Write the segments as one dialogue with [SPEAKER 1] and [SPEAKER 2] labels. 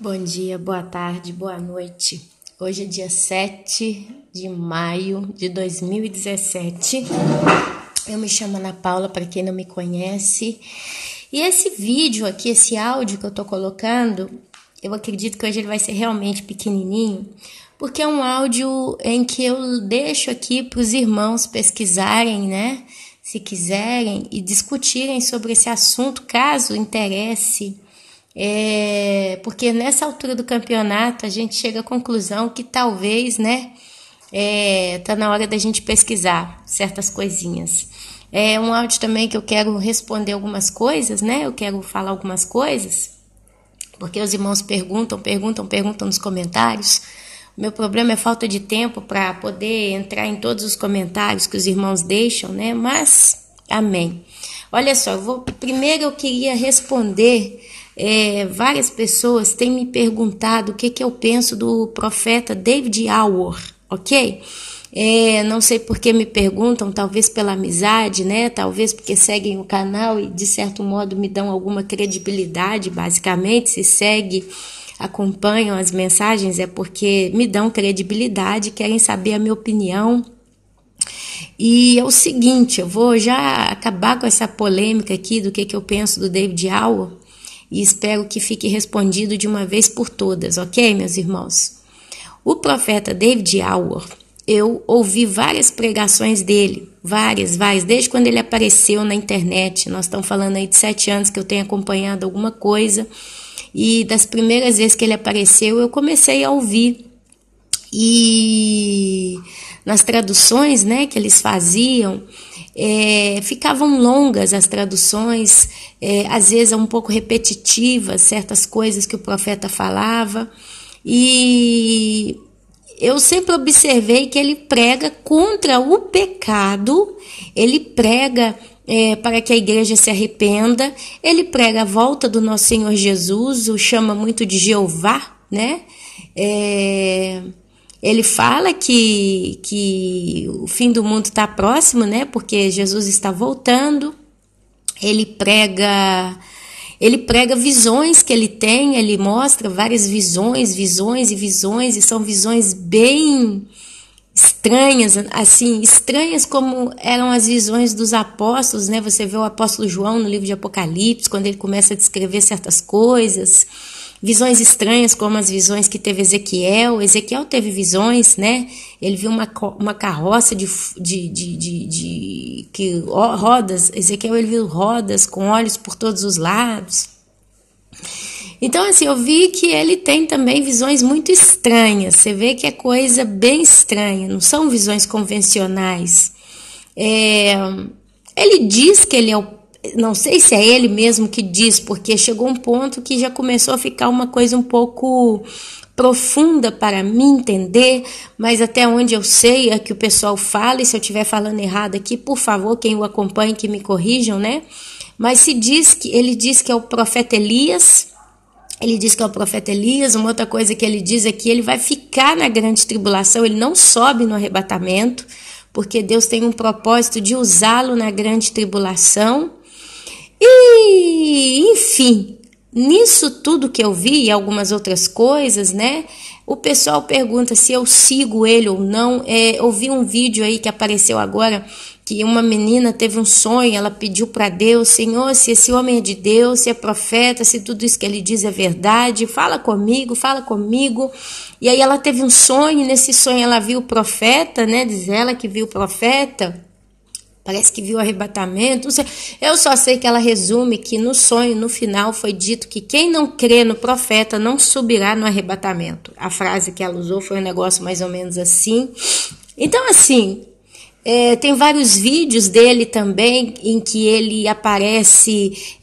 [SPEAKER 1] Bom dia, boa tarde, boa noite. Hoje é dia 7 de maio de 2017. Eu me chamo Ana Paula, para quem não me conhece. E esse vídeo aqui, esse áudio que eu tô colocando, eu acredito que hoje ele vai ser realmente pequenininho, porque é um áudio em que eu deixo aqui para os irmãos pesquisarem, né? Se quiserem, e discutirem sobre esse assunto, caso interesse. Porque nessa altura do campeonato a gente chega à conclusão que talvez, né, tá na hora da gente pesquisar certas coisinhas. É um áudio também que eu quero responder algumas coisas, né, eu quero falar algumas coisas, porque os irmãos perguntam nos comentários. O meu problema é falta de tempo para poder entrar em todos os comentários que os irmãos deixam, né, mas amém. Olha só, primeiro eu queria responder. Várias pessoas têm me perguntado o que eu penso do profeta David Alward, ok? Não sei por que me perguntam, talvez pela amizade, né? Talvez porque seguem o canal e de certo modo me dão alguma credibilidade, basicamente. Se segue, acompanham as mensagens é porque me dão credibilidade, querem saber a minha opinião. E é o seguinte, eu vou já acabar com essa polêmica aqui do que eu penso do David Alward. E espero que fique respondido de uma vez por todas, ok, meus irmãos? O profeta David Alward, eu ouvi várias pregações dele, várias, desde quando ele apareceu na internet. Nós estamos falando aí de 7 anos que eu tenho acompanhado alguma coisa. E das primeiras vezes que ele apareceu, eu comecei a ouvir. E nas traduções, né, que eles faziam, ficavam longas as traduções, às vezes um pouco repetitivas, certas coisas que o profeta falava, e eu sempre observei que ele prega contra o pecado, ele prega para que a igreja se arrependa, ele prega a volta do nosso Senhor Jesus, o chama muito de Jeová, né? Ele fala que o fim do mundo está próximo, né? Porque Jesus está voltando. Ele prega visões que ele tem, ele mostra várias visões, e são visões bem estranhas, assim, estranhas como eram as visões dos apóstolos, né? Você vê o apóstolo João no livro de Apocalipse, quando ele começa a descrever certas coisas. Visões estranhas como as visões que teve Ezequiel. Ezequiel teve visões, né? Ele viu uma carroça rodas. Ezequiel ele viu rodas com olhos por todos os lados. Então, assim, eu vi que ele tem também visões muito estranhas. Você vê que é coisa bem estranha, não são visões convencionais. Ele diz que ele é o... Não sei se é ele mesmo que diz, porque chegou um ponto que já começou a ficar uma coisa um pouco profunda para mim entender, mas até onde eu sei é que o pessoal fala, e se eu estiver falando errado aqui, por favor, quem o acompanha, que me corrijam, né? Mas ele diz que é o profeta Elias. Ele diz que é o profeta Elias. Uma outra coisa que ele diz é que ele vai ficar na grande tribulação, ele não sobe no arrebatamento, porque Deus tem um propósito de usá-lo na grande tribulação. E, enfim, nisso tudo que eu vi e algumas outras coisas, né? O pessoal pergunta se eu sigo ele ou não. Eu vi um vídeo aí que apareceu agora, que uma menina teve um sonho, ela pediu para Deus: Senhor, se esse homem é de Deus, se é profeta, se tudo isso que ele diz é verdade, fala comigo. E aí ela teve um sonho, e nesse sonho ela viu o profeta, né? Diz ela que viu o profeta. Parece que viu o arrebatamento. Eu só sei que ela resume que no sonho, no final, foi dito que quem não crê no profeta não subirá no arrebatamento. A frase que ela usou foi um negócio mais ou menos assim. Então, assim, tem vários vídeos dele também em que ele aparece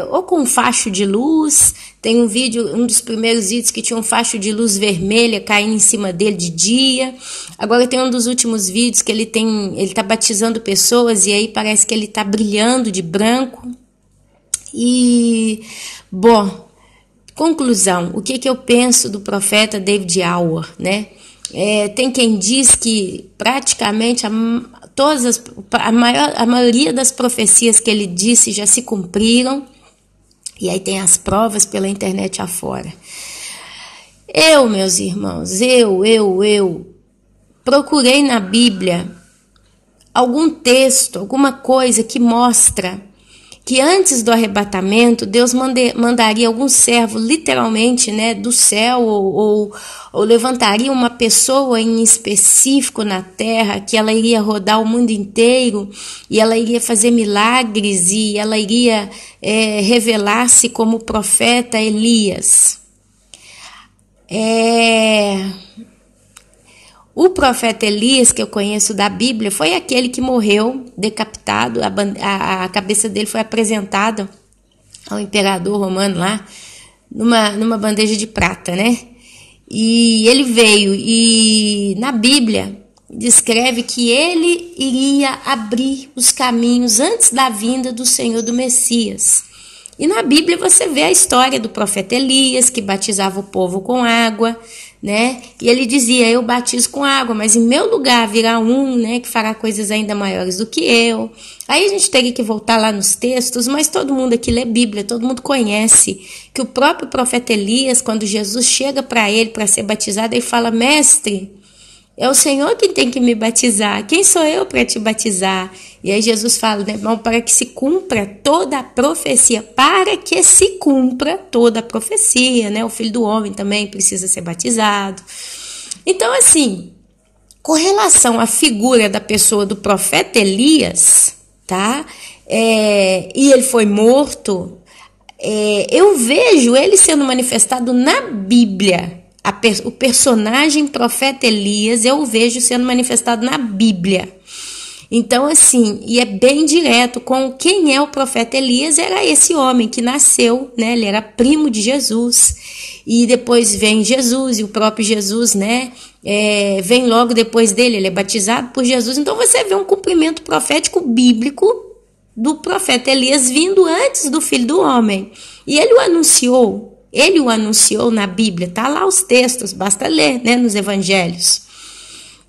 [SPEAKER 1] ou com um facho de luz. Tem um vídeo, um dos primeiros vídeos, que tinha um facho de luz vermelha caindo em cima dele de dia. Agora tem um dos últimos vídeos que ele tá batizando pessoas, e aí parece que ele tá brilhando de branco. E, bom, conclusão, o que eu penso do profeta David Alward, né? Tem quem diz que praticamente a maioria das profecias que ele disse já se cumpriram. E aí tem as provas pela internet afora. Meus irmãos, procurei na Bíblia algum texto, alguma coisa que mostra que antes do arrebatamento, Deus mandaria algum servo, literalmente, né, do céu, ou levantaria uma pessoa em específico na terra, que ela iria rodar o mundo inteiro, e ela iria fazer milagres, e ela iria revelar-se como o profeta Elias. O profeta Elias, que eu conheço da Bíblia, foi aquele que morreu decapitado, a cabeça dele foi apresentada ao imperador romano lá, numa bandeja de prata, né? E ele veio, e na Bíblia descreve que ele iria abrir os caminhos antes da vinda do Senhor do Messias. E na Bíblia você vê a história do profeta Elias, que batizava o povo com água, né? E ele dizia, eu batizo com água, mas em meu lugar virá um, né, que fará coisas ainda maiores do que eu. Aí a gente teria que voltar lá nos textos, mas todo mundo aqui lê Bíblia, todo mundo conhece que o próprio profeta Elias, quando Jesus chega para ele para ser batizado, ele fala, mestre, é o Senhor quem tem que me batizar, quem sou eu para te batizar? E aí Jesus fala, né, irmão, para que se cumpra toda a profecia, né? O Filho do Homem também precisa ser batizado. Então, assim, com relação à figura da pessoa do profeta Elias, tá? E ele foi morto, eu vejo ele sendo manifestado na Bíblia. O personagem profeta Elias, eu o vejo sendo manifestado na Bíblia. Então, assim, e é bem direto com quem é o profeta Elias, era esse homem que nasceu, né? Ele era primo de Jesus, e depois vem Jesus, e o próprio Jesus, né? Vem logo depois dele, ele é batizado por Jesus. Então você vê um cumprimento profético bíblico do profeta Elias vindo antes do Filho do Homem. E ele o anunciou na Bíblia, tá lá os textos, basta ler, né, nos evangelhos.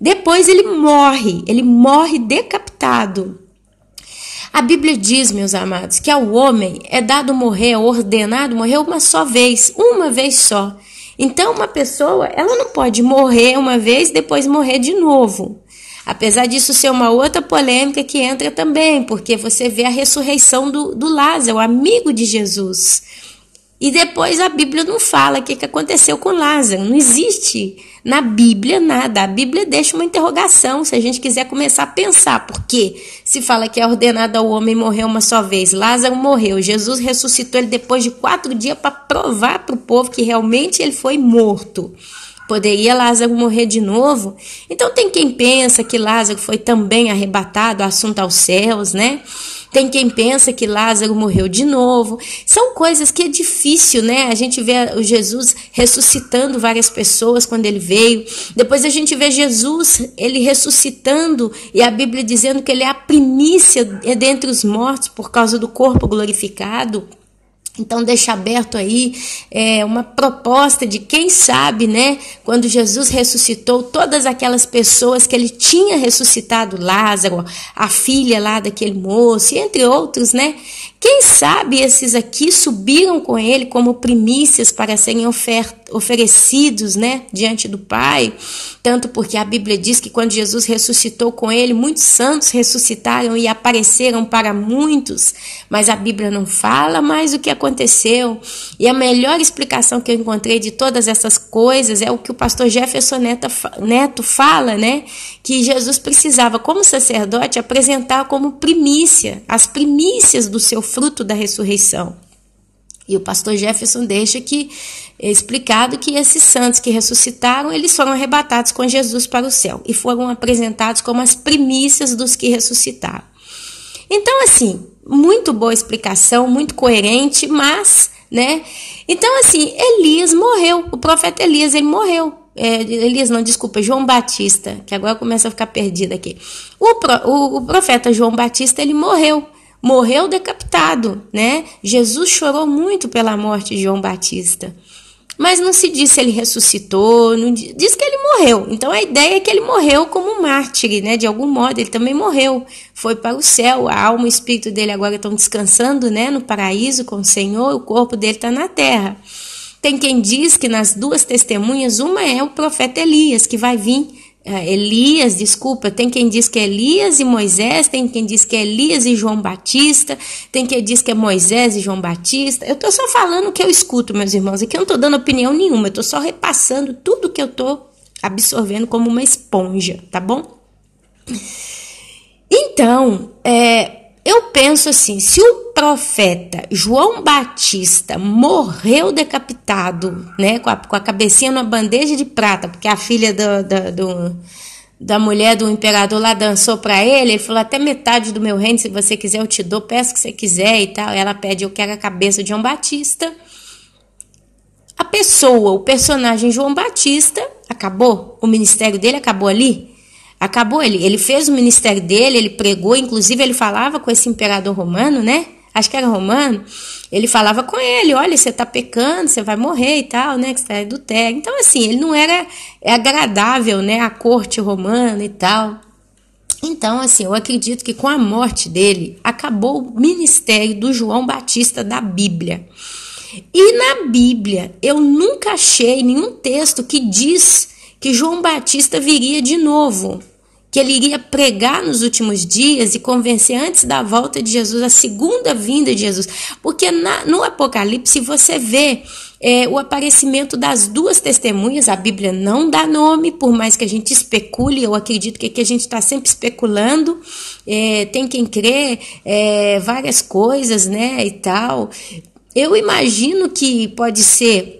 [SPEAKER 1] Depois ele morre decapitado. A Bíblia diz, meus amados, que ao homem é dado morrer, ordenado morrer uma vez só. Então uma pessoa, ela não pode morrer uma vez, depois morrer de novo. Apesar disso ser uma outra polêmica que entra também, porque você vê a ressurreição do Lázaro, amigo de Jesus. E depois a Bíblia não fala o que aconteceu com Lázaro. Não existe na Bíblia nada. A Bíblia deixa uma interrogação, se a gente quiser começar a pensar. Porque se fala que é ordenado ao homem morrer uma só vez. Lázaro morreu. Jesus ressuscitou ele depois de 4 dias para provar para o povo que realmente ele foi morto. Poderia Lázaro morrer de novo? Então tem quem pensa que Lázaro foi também arrebatado, assunto aos céus, né? Tem quem pensa que Lázaro morreu de novo. São coisas que é difícil, né? A gente vê o Jesus ressuscitando várias pessoas quando ele veio. Depois a gente vê Jesus, ele ressuscitando, e a Bíblia dizendo que ele é a primícia dentre os mortos por causa do corpo glorificado. Então deixa aberto aí uma proposta de quem sabe, né, quando Jesus ressuscitou, todas aquelas pessoas que ele tinha ressuscitado, Lázaro, a filha lá daquele moço, e entre outros, né, quem sabe esses aqui subiram com ele como primícias para serem oferecidos, né, diante do Pai, tanto porque a Bíblia diz que quando Jesus ressuscitou com ele, muitos santos ressuscitaram e apareceram para muitos, mas a Bíblia não fala mais o que aconteceu. E a melhor explicação que eu encontrei de todas essas coisas é o que o pastor Jefferson Neto fala, né, que Jesus precisava, como sacerdote, apresentar como primícia, as primícias do seu fruto da ressurreição. E o pastor Jefferson deixa aqui explicado que esses santos que ressuscitaram, eles foram arrebatados com Jesus para o céu e foram apresentados como as primícias dos que ressuscitaram. Então, assim, muito boa explicação, muito coerente, mas, né? Então, assim, Elias morreu, o profeta Elias, ele morreu. João Batista, que agora começa a ficar perdida aqui. O profeta João Batista, ele morreu decapitado, né? Jesus chorou muito pela morte de João Batista. Mas não se diz se ele ressuscitou, não diz que ele morreu. Então a ideia é que ele morreu como mártir, né? De algum modo ele também morreu, foi para o céu. A alma e o espírito dele agora estão descansando, né? No paraíso com o Senhor, o corpo dele está na terra. Tem quem diz que nas duas testemunhas, uma é o profeta Elias, que vai vir. Tem quem diz que é Elias e Moisés, tem quem diz que é Elias e João Batista, tem quem diz que é Moisés e João Batista. Eu estou só falando o que eu escuto, meus irmãos, aqui eu não estou dando opinião nenhuma, eu estou só repassando tudo que eu estou absorvendo como uma esponja, tá bom? Então, eu penso assim, se o profeta João Batista morreu decapitado, né, com a cabecinha numa bandeja de prata, porque a filha da mulher do imperador lá dançou para ele falou, até metade do meu reino, se você quiser eu te dou, peço que você quiser e tal. Ela pede, eu quero a cabeça de João Batista. A pessoa, o personagem João Batista, acabou, o ministério dele acabou ali. Acabou, ele fez o ministério dele, ele pregou, inclusive ele falava com esse imperador romano, né? Acho que era romano. Ele falava com ele, olha, você tá pecando, você vai morrer e tal, né? Que você tá adultério. Então, assim, ele não era agradável, né? A corte romana e tal. Então, assim, eu acredito que com a morte dele, acabou o ministério do João Batista da Bíblia. E na Bíblia, eu nunca achei nenhum texto que diz que João Batista viria de novo, que ele iria pregar nos últimos dias e convencer antes da volta de Jesus, a segunda vinda de Jesus. Porque no Apocalipse você vê o aparecimento das duas testemunhas, a Bíblia não dá nome, por mais que a gente especule, eu acredito que aqui a gente está sempre especulando, tem quem crê, várias coisas, né, e tal. Eu imagino que pode ser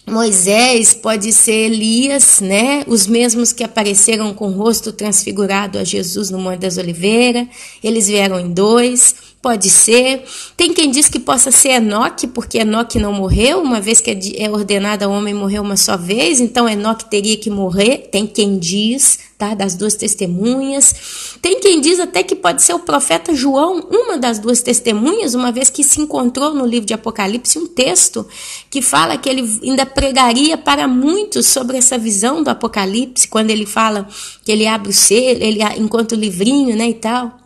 [SPEAKER 1] Moisés, pode ser Elias, né? Os mesmos que apareceram com o rosto transfigurado a Jesus no Monte das Oliveiras. Eles vieram em dois, pode ser. Tem quem diz que possa ser Enoque, porque Enoque não morreu, uma vez que é ordenado ao homem morrer uma só vez, então Enoque teria que morrer. Tem quem diz, tá? Das duas testemunhas. Tem quem diz até que pode ser o profeta João, uma das duas testemunhas, uma vez que se encontrou no livro de Apocalipse um texto que fala que ele ainda pregaria para muitos sobre essa visão do Apocalipse, quando ele fala que ele abre o selo, ele encontra o livrinho, né, e tal.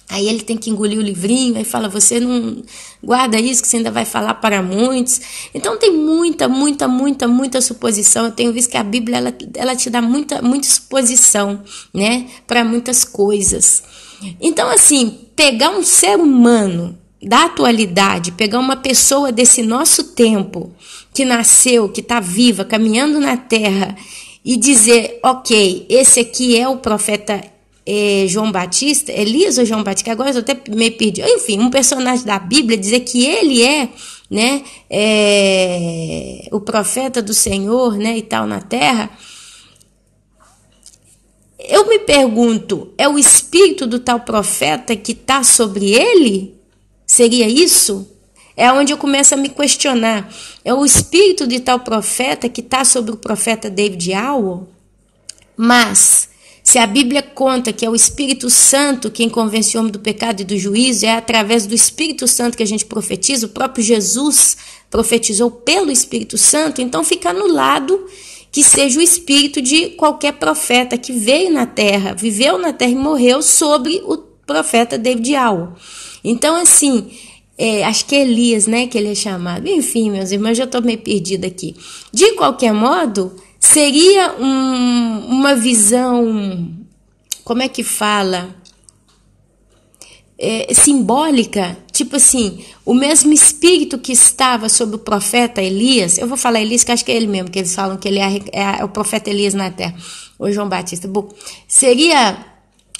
[SPEAKER 1] Aí ele tem que engolir o livrinho, aí fala, você não guarda isso que você ainda vai falar para muitos. Então tem muita suposição. Eu tenho visto que a Bíblia ela te dá muita suposição, né, para muitas coisas. Então assim, pegar um ser humano da atualidade, pegar uma pessoa desse nosso tempo, que nasceu, que está viva, caminhando na terra, e dizer, ok, esse aqui é o profeta João Batista, Elias ou João Batista, que agora eu até me perdi, enfim, um personagem da Bíblia, dizer que ele é, né, o profeta do Senhor, né, e tal, na terra. Eu me pergunto, é o espírito do tal profeta que está sobre ele? Seria isso? É onde eu começo a me questionar. É o espírito de tal profeta que está sobre o profeta David Howell? Mas, se a Bíblia conta que é o Espírito Santo quem convence o homem do pecado e do juízo, é através do Espírito Santo que a gente profetiza, o próprio Jesus profetizou pelo Espírito Santo, então fica anulado que seja o espírito de qualquer profeta que veio na terra, viveu na terra e morreu sobre o profeta David Howell. Então, assim, acho que é Elias, né, que ele é chamado. Enfim, meus irmãos, já estou meio perdida aqui. De qualquer modo, seria uma visão, como é que fala? Simbólica, tipo assim, o mesmo espírito que estava sobre o profeta Elias, eu vou falar Elias, que acho que é ele mesmo, que eles falam que ele é o profeta Elias na terra, ou João Batista. Bom, seria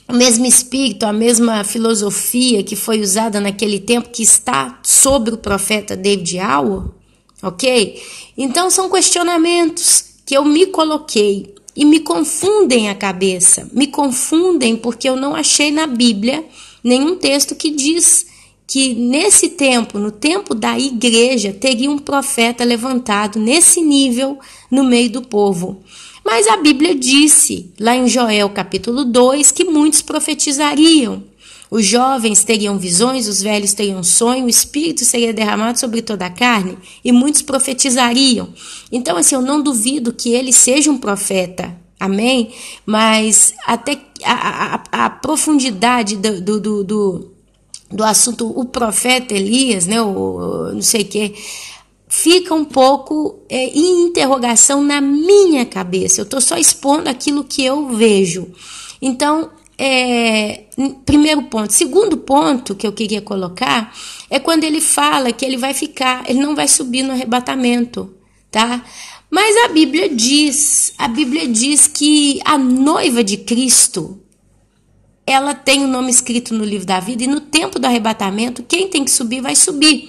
[SPEAKER 1] o mesmo espírito, a mesma filosofia que foi usada naquele tempo que está sobre o profeta David Howell, ok? Então são questionamentos que eu me coloquei e me confundem a cabeça, me confundem porque eu não achei na Bíblia nenhum texto que diz que nesse tempo, no tempo da igreja, teria um profeta levantado nesse nível no meio do povo. Mas a Bíblia disse, lá em Joel capítulo 2, que muitos profetizariam. Os jovens teriam visões, os velhos teriam sonho, o Espírito seria derramado sobre toda a carne e muitos profetizariam. Então, assim, eu não duvido que ele seja um profeta, amém? Mas até a profundidade do assunto, o profeta Elias, né, não sei o que, fica um pouco em interrogação na minha cabeça. Eu estou só expondo aquilo que eu vejo. Então, primeiro ponto. Segundo ponto que eu queria colocar é quando ele fala que ele não vai subir no arrebatamento, tá? Mas a Bíblia diz que a noiva de Cristo, ela tem o nome escrito no livro da vida, e no tempo do arrebatamento, quem tem que subir vai subir.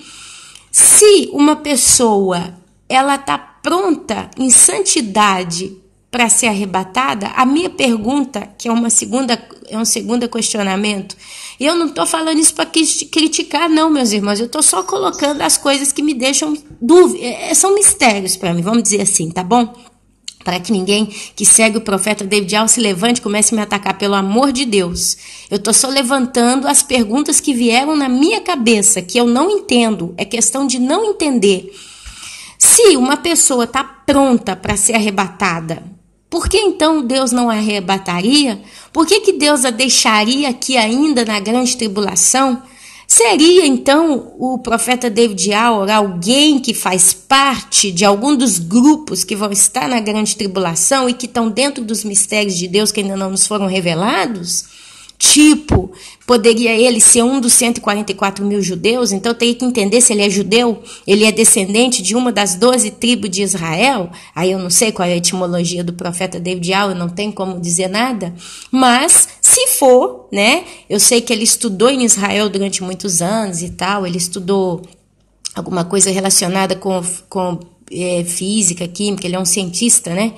[SPEAKER 1] Se uma pessoa ela está pronta em santidade para ser arrebatada, a minha pergunta, que é um segundo questionamento, e eu não estou falando isso para criticar, não, meus irmãos, eu estou só colocando as coisas que me deixam dúvida, são mistérios para mim, vamos dizer assim, tá bom? Para que ninguém que segue o profeta David Allen se levante e comece a me atacar, pelo amor de Deus. Eu estou só levantando as perguntas que vieram na minha cabeça, que eu não entendo, é questão de não entender. Se uma pessoa está pronta para ser arrebatada, por que então Deus não a arrebataria? Por que Deus a deixaria aqui ainda na grande tribulação? Seria então o profeta David Allen alguém que faz parte de algum dos grupos que vão estar na grande tribulação e que estão dentro dos mistérios de Deus que ainda não nos foram revelados? Tipo, poderia ele ser um dos 144 mil judeus? Então eu teria que entender se ele é judeu, ele é descendente de uma das 12 tribos de Israel. Aí eu não sei qual é a etimologia do profeta David Allen, não tem como dizer nada. Mas se for, né, eu sei que ele estudou em Israel durante muitos anos e tal, ele estudou alguma coisa relacionada com física, química, ele é um cientista, né?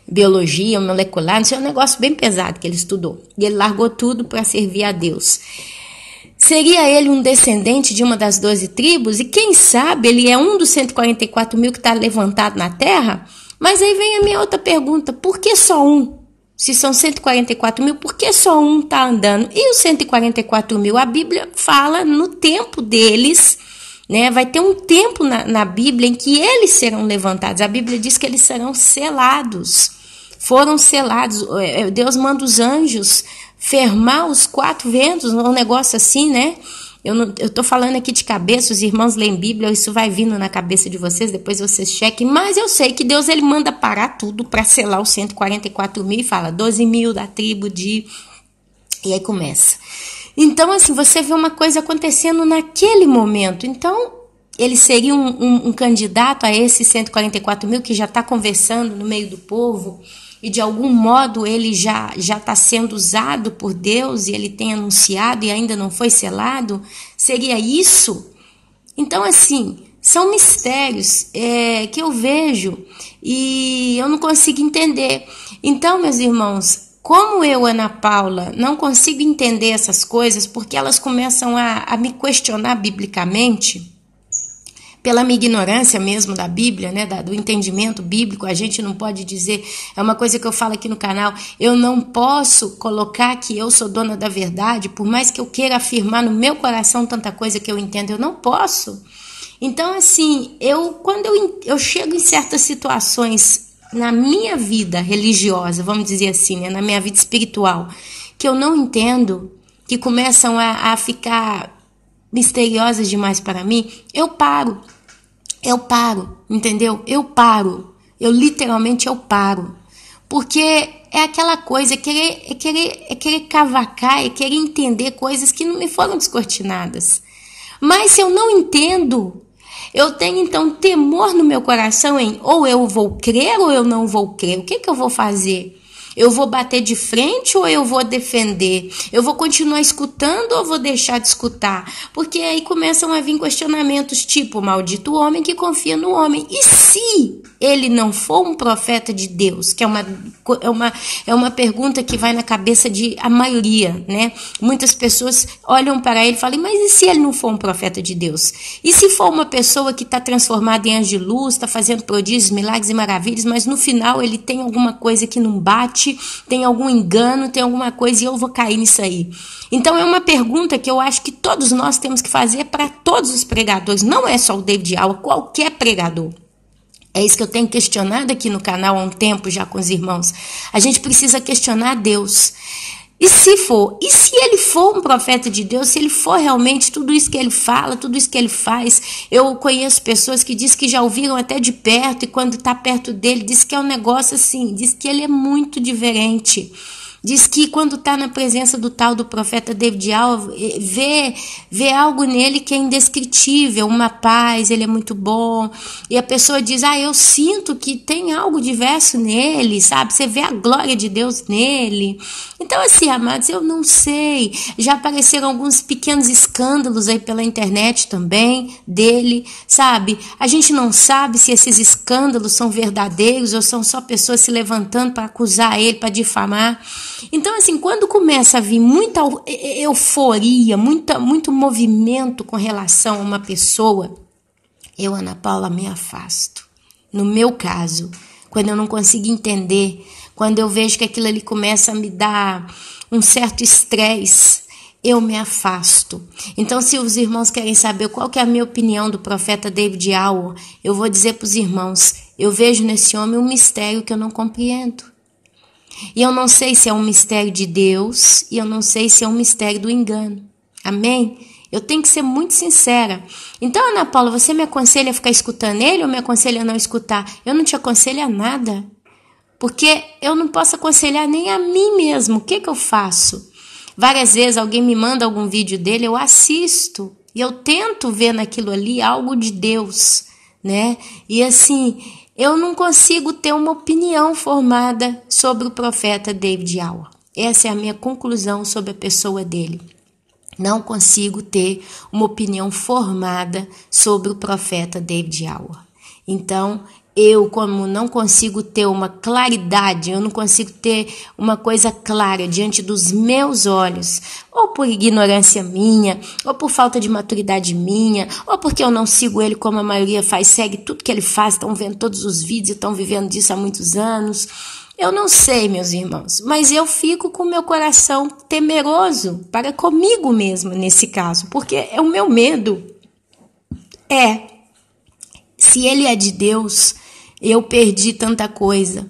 [SPEAKER 1] Biologia molecular, não sei, é um negócio bem pesado que ele estudou. E ele largou tudo para servir a Deus. Seria ele um descendente de uma das 12 tribos? E quem sabe ele é um dos 144 mil que está levantado na terra? Mas aí vem a minha outra pergunta, por que só um? Se são 144 mil, por que só um está andando? E os 144 mil, a Bíblia fala no tempo deles, né? Vai ter um tempo na Bíblia em que eles serão levantados. A Bíblia diz que eles serão selados. Foram selados. Deus manda os anjos fermar os 4 ventos, um negócio assim, né? Eu estou falando aqui de cabeça, os irmãos leem Bíblia, isso vai vindo na cabeça de vocês, depois vocês chequem, mas eu sei que Deus ele manda parar tudo para selar os 144 mil e fala 12 mil da tribo de... E aí começa. Então, assim, você vê uma coisa acontecendo naquele momento. Então, ele seria um candidato a esses 144 mil que já está conversando no meio do povo e, de algum modo, ele já está sendo usado por Deus e ele tem anunciado e ainda não foi selado? Seria isso? Então, assim, são mistérios que eu vejo e eu não consigo entender. Então, meus irmãos, como eu, Ana Paula, não consigo entender essas coisas porque elas começam a me questionar biblicamente, pela minha ignorância mesmo da Bíblia, né, do entendimento bíblico, a gente não pode dizer, é uma coisa que eu falo aqui no canal, eu não posso colocar que eu sou dona da verdade, por mais que eu queira afirmar no meu coração tanta coisa que eu entendo, eu não posso. Então, assim, quando eu chego em certas situações na minha vida religiosa, vamos dizer assim, né, na minha vida espiritual, que eu não entendo, que começam a ficar misteriosas demais para mim, eu paro, entendeu? Eu literalmente paro, porque é aquela coisa, é querer cavacar, é querer entender coisas que não me foram descortinadas. Mas se eu não entendo, eu tenho então temor no meu coração em ou eu vou crer ou eu não vou crer. O que eu vou fazer? Eu vou bater de frente ou eu vou defender? Eu vou continuar escutando ou vou deixar de escutar? Porque aí começam a vir questionamentos tipo, maldito o homem que confia no homem. E se ele não for um profeta de Deus? Que é uma pergunta que vai na cabeça de a maioria, né? Muitas pessoas olham para ele e falam, mas e se ele não for um profeta de Deus? E se for uma pessoa que está transformada em anjo de luz, está fazendo prodígios, milagres e maravilhas, mas no final ele tem alguma coisa que não bate, tem algum engano, tem alguma coisa e eu vou cair nisso aí. Então é uma pergunta que eu acho que todos nós temos que fazer para todos os pregadores, não é só o David Allen, qualquer pregador. É isso que eu tenho questionado aqui no canal há um tempo já com os irmãos. A gente precisa questionar Deus. E se for? E se ele for um profeta de Deus, se ele for realmente tudo isso que ele fala, tudo isso que ele faz? Eu conheço pessoas que dizem que já ouviram até de perto e quando está perto dele, diz que é um negócio assim, diz que ele é muito diferente. Diz que quando está na presença do tal do profeta David Alva, vê algo nele que é indescritível, uma paz, ele é muito bom. E a pessoa diz, eu sinto que tem algo diverso nele, sabe? Você vê a glória de Deus nele. Então assim, amados, eu não sei. Já apareceram alguns pequenos escândalos aí pela internet também, dele, sabe? A gente não sabe se esses escândalos são verdadeiros ou são só pessoas se levantando para acusar ele, para difamar. Então, assim, quando começa a vir muita euforia, muito movimento com relação a uma pessoa, eu, Ana Paula, me afasto. No meu caso, quando eu não consigo entender, quando eu vejo que aquilo ali começa a me dar um certo estresse, eu me afasto. Então, se os irmãos querem saber qual que é a minha opinião do profeta David Alva, eu vou dizer para os irmãos, eu vejo nesse homem um mistério que eu não compreendo. E eu não sei se é um mistério de Deus e eu não sei se é um mistério do engano. Amém? Eu tenho que ser muito sincera. Então, Ana Paula, você me aconselha a ficar escutando ele ou me aconselha a não escutar? Eu não te aconselho a nada. Porque eu não posso aconselhar nem a mim mesmo. O que eu faço? Várias vezes alguém me manda algum vídeo dele, eu assisto. E eu tento ver naquilo ali algo de Deus, né? E assim, eu não consigo ter uma opinião formada sobre o profeta David Alva. Essa é a minha conclusão sobre a pessoa dele. Não consigo ter uma opinião formada sobre o profeta David Alva. Então, eu, como não consigo ter uma claridade, eu não consigo ter uma coisa clara diante dos meus olhos, ou por ignorância minha, ou por falta de maturidade minha, ou porque eu não sigo ele como a maioria faz, segue tudo que ele faz, estão vendo todos os vídeos e estão vivendo disso há muitos anos. Eu não sei, meus irmãos, mas eu fico com o meu coração temeroso para comigo mesmo nesse caso, porque é o meu medo. Se ele é de Deus, eu perdi tanta coisa.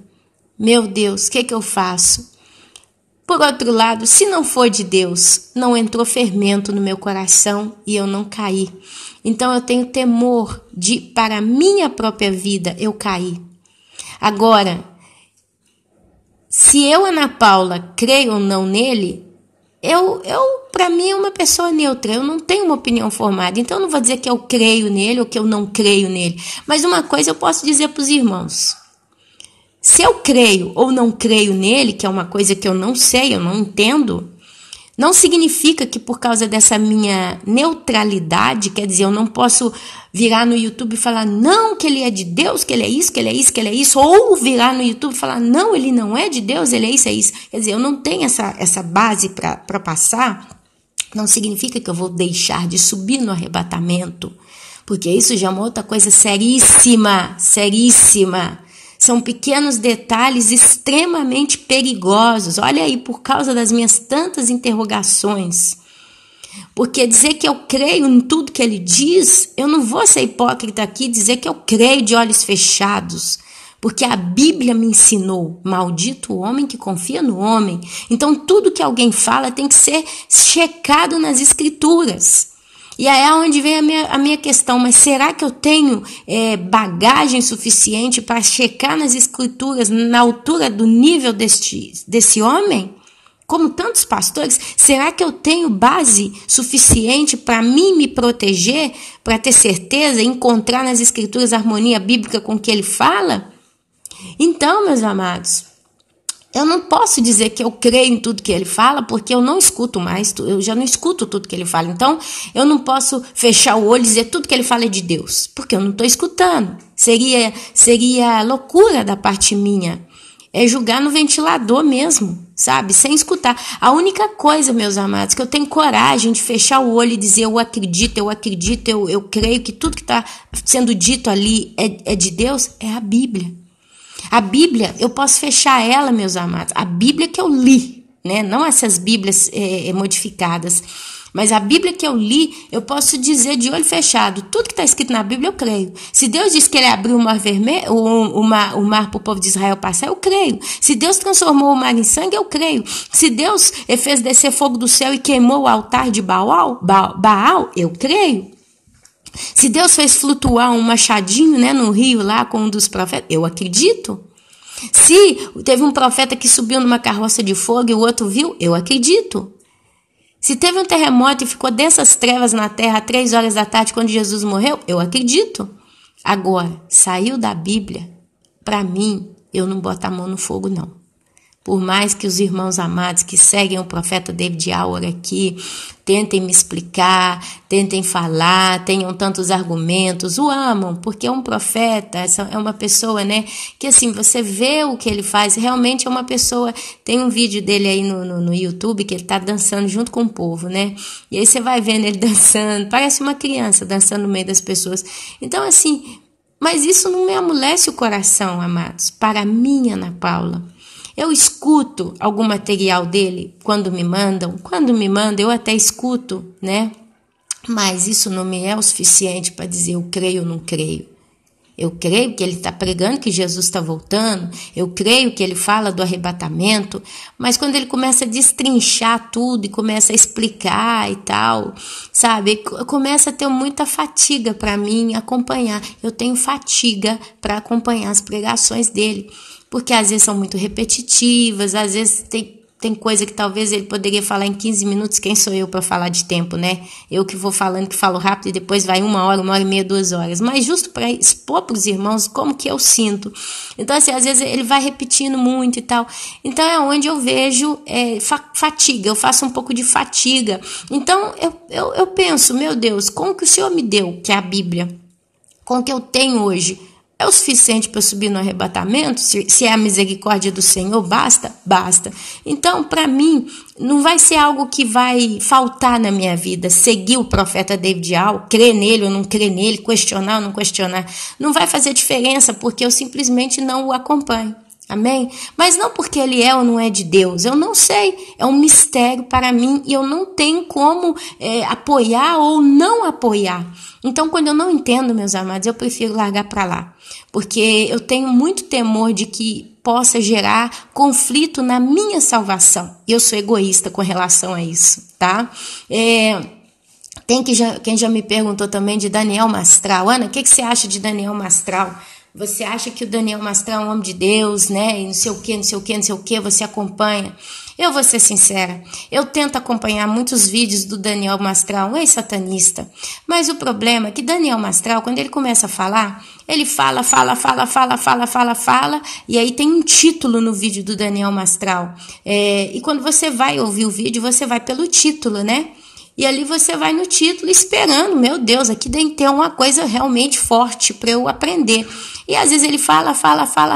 [SPEAKER 1] Meu Deus, o que eu faço? Por outro lado, se não for de Deus, não entrou fermento no meu coração e eu não caí. Então eu tenho temor de, para a minha própria vida, eu cair. Agora, se eu, Ana Paula, creio ou não nele, eu para mim é uma pessoa neutra, eu não tenho uma opinião formada, então eu não vou dizer que eu creio nele ou que eu não creio nele, mas uma coisa eu posso dizer para os irmãos, se eu creio ou não creio nele, que é uma coisa que eu não sei, eu não entendo, não significa que por causa dessa minha neutralidade, quer dizer, eu não posso virar no YouTube e falar, não, que ele é de Deus, que ele é isso, que ele é isso, que ele é isso, ou virar no YouTube e falar, não, ele não é de Deus, ele é isso, é isso. Quer dizer, eu não tenho essa base para passar, não significa que eu vou deixar de subir no arrebatamento, porque isso já é uma outra coisa seríssima, seríssima. São pequenos detalhes extremamente perigosos. Olha aí, por causa das minhas tantas interrogações. Porque dizer que eu creio em tudo que ele diz, eu não vou ser hipócrita aqui e dizer que eu creio de olhos fechados. Porque a Bíblia me ensinou, maldito o homem que confia no homem. Então tudo que alguém fala tem que ser checado nas escrituras. E aí é onde vem a minha questão, mas será que eu tenho bagagem suficiente para checar nas escrituras na altura do nível desse homem? Como tantos pastores, será que eu tenho base suficiente para mim me proteger, para ter certeza, encontrar nas escrituras a harmonia bíblica com o que ele fala? Então, meus amados, eu não posso dizer que eu creio em tudo que ele fala, porque eu não escuto mais, eu já não escuto tudo que ele fala. Então, eu não posso fechar o olho e dizer tudo que ele fala é de Deus, porque eu não estou escutando. Seria loucura da parte minha. É julgar no ventilador mesmo, sabe? Sem escutar. A única coisa, meus amados, que eu tenho coragem de fechar o olho e dizer eu acredito, eu creio que tudo que está sendo dito ali é de Deus, é a Bíblia. A Bíblia, eu posso fechar ela, meus amados, a Bíblia que eu li, né? Não essas Bíblias modificadas. Mas a Bíblia que eu li, eu posso dizer de olho fechado, tudo que está escrito na Bíblia eu creio. Se Deus disse que ele abriu o mar vermelho, o mar para o povo de Israel passar, eu creio. Se Deus transformou o mar em sangue, eu creio. Se Deus fez descer fogo do céu e queimou o altar de Baal, eu creio. Se Deus fez flutuar um machadinho, né, no rio lá com um dos profetas, eu acredito. Se teve um profeta que subiu numa carroça de fogo e o outro viu, eu acredito. Se teve um terremoto e ficou densas trevas na terra 3 horas da tarde quando Jesus morreu, eu acredito. Agora, saiu da Bíblia, para mim, eu não boto a mão no fogo, não. Por mais que os irmãos amados que seguem o profeta David Auer aqui tentem me explicar, tentem falar, tenham tantos argumentos, o amam, porque é um profeta, é uma pessoa, né, que assim, você vê o que ele faz, realmente é uma pessoa, tem um vídeo dele aí no YouTube, que ele tá dançando junto com o povo, né, e aí você vai vendo ele dançando, parece uma criança dançando no meio das pessoas, então assim, mas isso não me amolece o coração, amados, para mim, Ana Paula. Eu escuto algum material dele quando me mandam eu até escuto, né? Mas isso não me é o suficiente para dizer eu creio ou não creio. Eu creio que ele está pregando que Jesus está voltando, eu creio que ele fala do arrebatamento, mas quando ele começa a destrinchar tudo e começa a explicar e tal, sabe? Começa a ter muita fatiga para mim acompanhar. Eu tenho fatiga para acompanhar as pregações dele. Porque às vezes são muito repetitivas, às vezes tem coisa que talvez ele poderia falar em 15 minutos, quem sou eu para falar de tempo, né? Eu que vou falando, que falo rápido e depois vai 1 hora e meia, 2 horas. Mas justo para expor para os irmãos como que eu sinto. Então, assim, às vezes ele vai repetindo muito e tal. Então, é onde eu vejo fatiga, eu faço um pouco de fatiga. Então, eu penso, meu Deus, com o que o Senhor me deu, que é a Bíblia, com o que eu tenho hoje, é o suficiente para subir no arrebatamento? Se é a misericórdia do Senhor, basta? Basta. Então, para mim, não vai ser algo que vai faltar na minha vida. Seguir o profeta David Auer, crer nele ou não crer nele, questionar ou não questionar. Não vai fazer diferença, porque eu simplesmente não o acompanho. Amém? Mas não porque ele é ou não é de Deus, eu não sei, é um mistério para mim e eu não tenho como apoiar ou não apoiar. Então, quando eu não entendo, meus amados, eu prefiro largar para lá, porque eu tenho muito temor de que possa gerar conflito na minha salvação. Eu sou egoísta com relação a isso, tá? Quem já me perguntou também de Daniel Mastral. Ana, o que você acha de Daniel Mastral? Você acha que o Daniel Mastral é um homem de Deus, né? E não sei o que, você acompanha. Eu vou ser sincera, eu tento acompanhar muitos vídeos do Daniel Mastral, um ex-satanista. Mas o problema é que Daniel Mastral, quando ele começa a falar, ele fala, e aí tem um título no vídeo do Daniel Mastral. E quando você vai ouvir o vídeo, você vai pelo título, né? E ali você vai no título esperando, meu Deus, aqui tem que ter uma coisa realmente forte para eu aprender. E às vezes ele fala,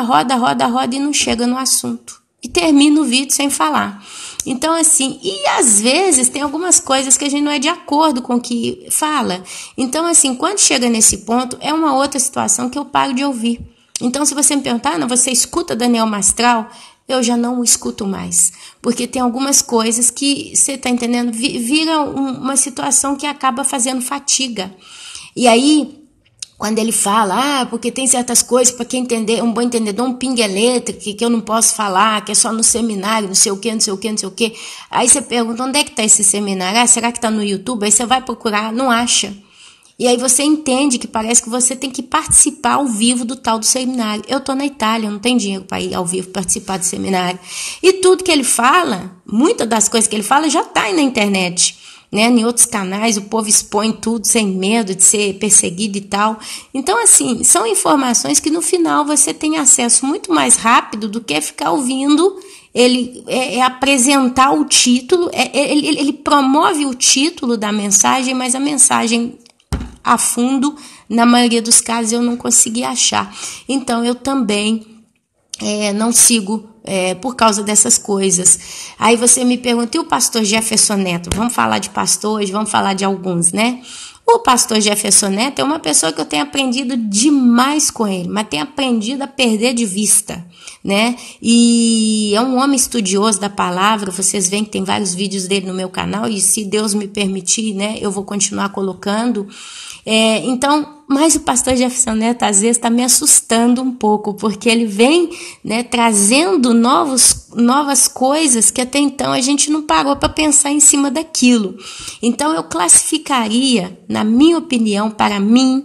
[SPEAKER 1] roda e não chega no assunto. E termina o vídeo sem falar. Então, assim, e às vezes tem algumas coisas que a gente não é de acordo com o que fala. Então, assim, quando chega nesse ponto, é uma outra situação que eu paro de ouvir. Então, se você me perguntar, não, você escuta Daniel Mastral? Eu já não o escuto mais, porque tem algumas coisas que, você está entendendo, vira uma situação que acaba fazendo fatiga. E aí, quando ele fala, porque tem certas coisas, para quem entender, um bom entendedor, um pingue elétrico, que eu não posso falar, que é só no seminário, não sei o quê. Aí você pergunta, onde é que está esse seminário? Será que está no YouTube? Aí você vai procurar, não acha. E aí você entende que parece que você tem que participar ao vivo do tal do seminário. Eu estou na Itália, eu não tenho dinheiro para ir ao vivo participar do seminário. E tudo que ele fala, muitas das coisas que ele fala já está aí na internet, né? Em outros canais o povo expõe tudo sem medo de ser perseguido e tal. Então, assim, são informações que no final você tem acesso muito mais rápido do que ficar ouvindo ele apresentar o título. Ele promove o título da mensagem, mas a mensagem a fundo, na maioria dos casos, eu não consegui achar. Então, eu também não sigo por causa dessas coisas. Aí você me pergunta, e o pastor Jefferson Neto? Vamos falar de pastores, vamos falar de alguns, né? O pastor Jefferson Neto é uma pessoa que eu tenho aprendido demais com ele, mas tenho aprendido a perder de vista, né? E é um homem estudioso da palavra, vocês veem que tem vários vídeos dele no meu canal, e se Deus me permitir, né, eu vou continuar colocando. Mas o pastor Jefferson Neto às vezes está me assustando um pouco, porque ele vem, né, trazendo novas coisas que até então a gente não parou para pensar em cima daquilo. Então eu classificaria, na minha opinião, para mim,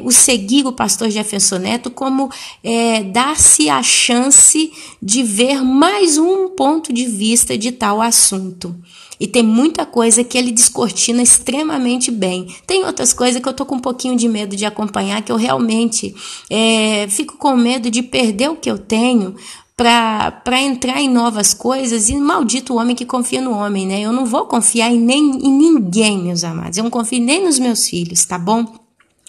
[SPEAKER 1] o seguir o pastor Jefferson Neto como dar-se a chance de ver mais um ponto de vista de tal assunto. E tem muita coisa que ele descortina extremamente bem. Tem outras coisas que eu tô com um pouquinho de medo de acompanhar, que eu realmente fico com medo de perder o que eu tenho para entrar em novas coisas. E maldito o homem que confia no homem, né? Eu não vou confiar em ninguém, meus amados. Eu não confio nem nos meus filhos, tá bom?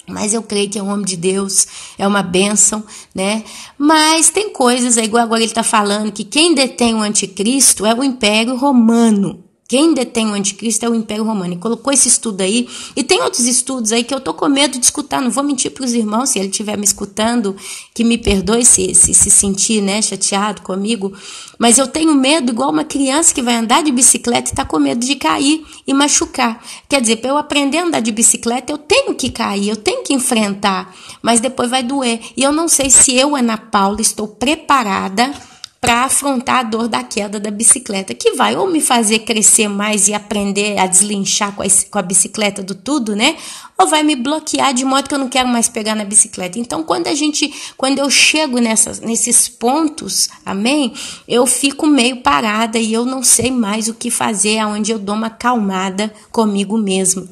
[SPEAKER 1] Mas eu creio que é um homem de Deus, é uma bênção, né? Mas tem coisas, igual agora ele está falando, que quem detém o anticristo é o Império Romano. Quem detém o anticristo é o Império Romano. E colocou esse estudo aí. E tem outros estudos aí que eu tô com medo de escutar. Não vou mentir para os irmãos, se ele estiver me escutando, que me perdoe se sentir, né, chateado comigo. Mas eu tenho medo, igual uma criança que vai andar de bicicleta e tá com medo de cair e machucar. Quer dizer, para eu aprender a andar de bicicleta, eu tenho que cair, eu tenho que enfrentar. Mas depois vai doer. E eu não sei se eu, Ana Paula, estou preparada para afrontar a dor da queda da bicicleta, que vai ou me fazer crescer mais e aprender a deslinchar com a bicicleta do tudo, né? Ou vai me bloquear de modo que eu não quero mais pegar na bicicleta. Então, quando eu chego nesses pontos, amém? Eu fico meio parada e eu não sei mais o que fazer, aonde eu dou uma acalmada comigo mesmo.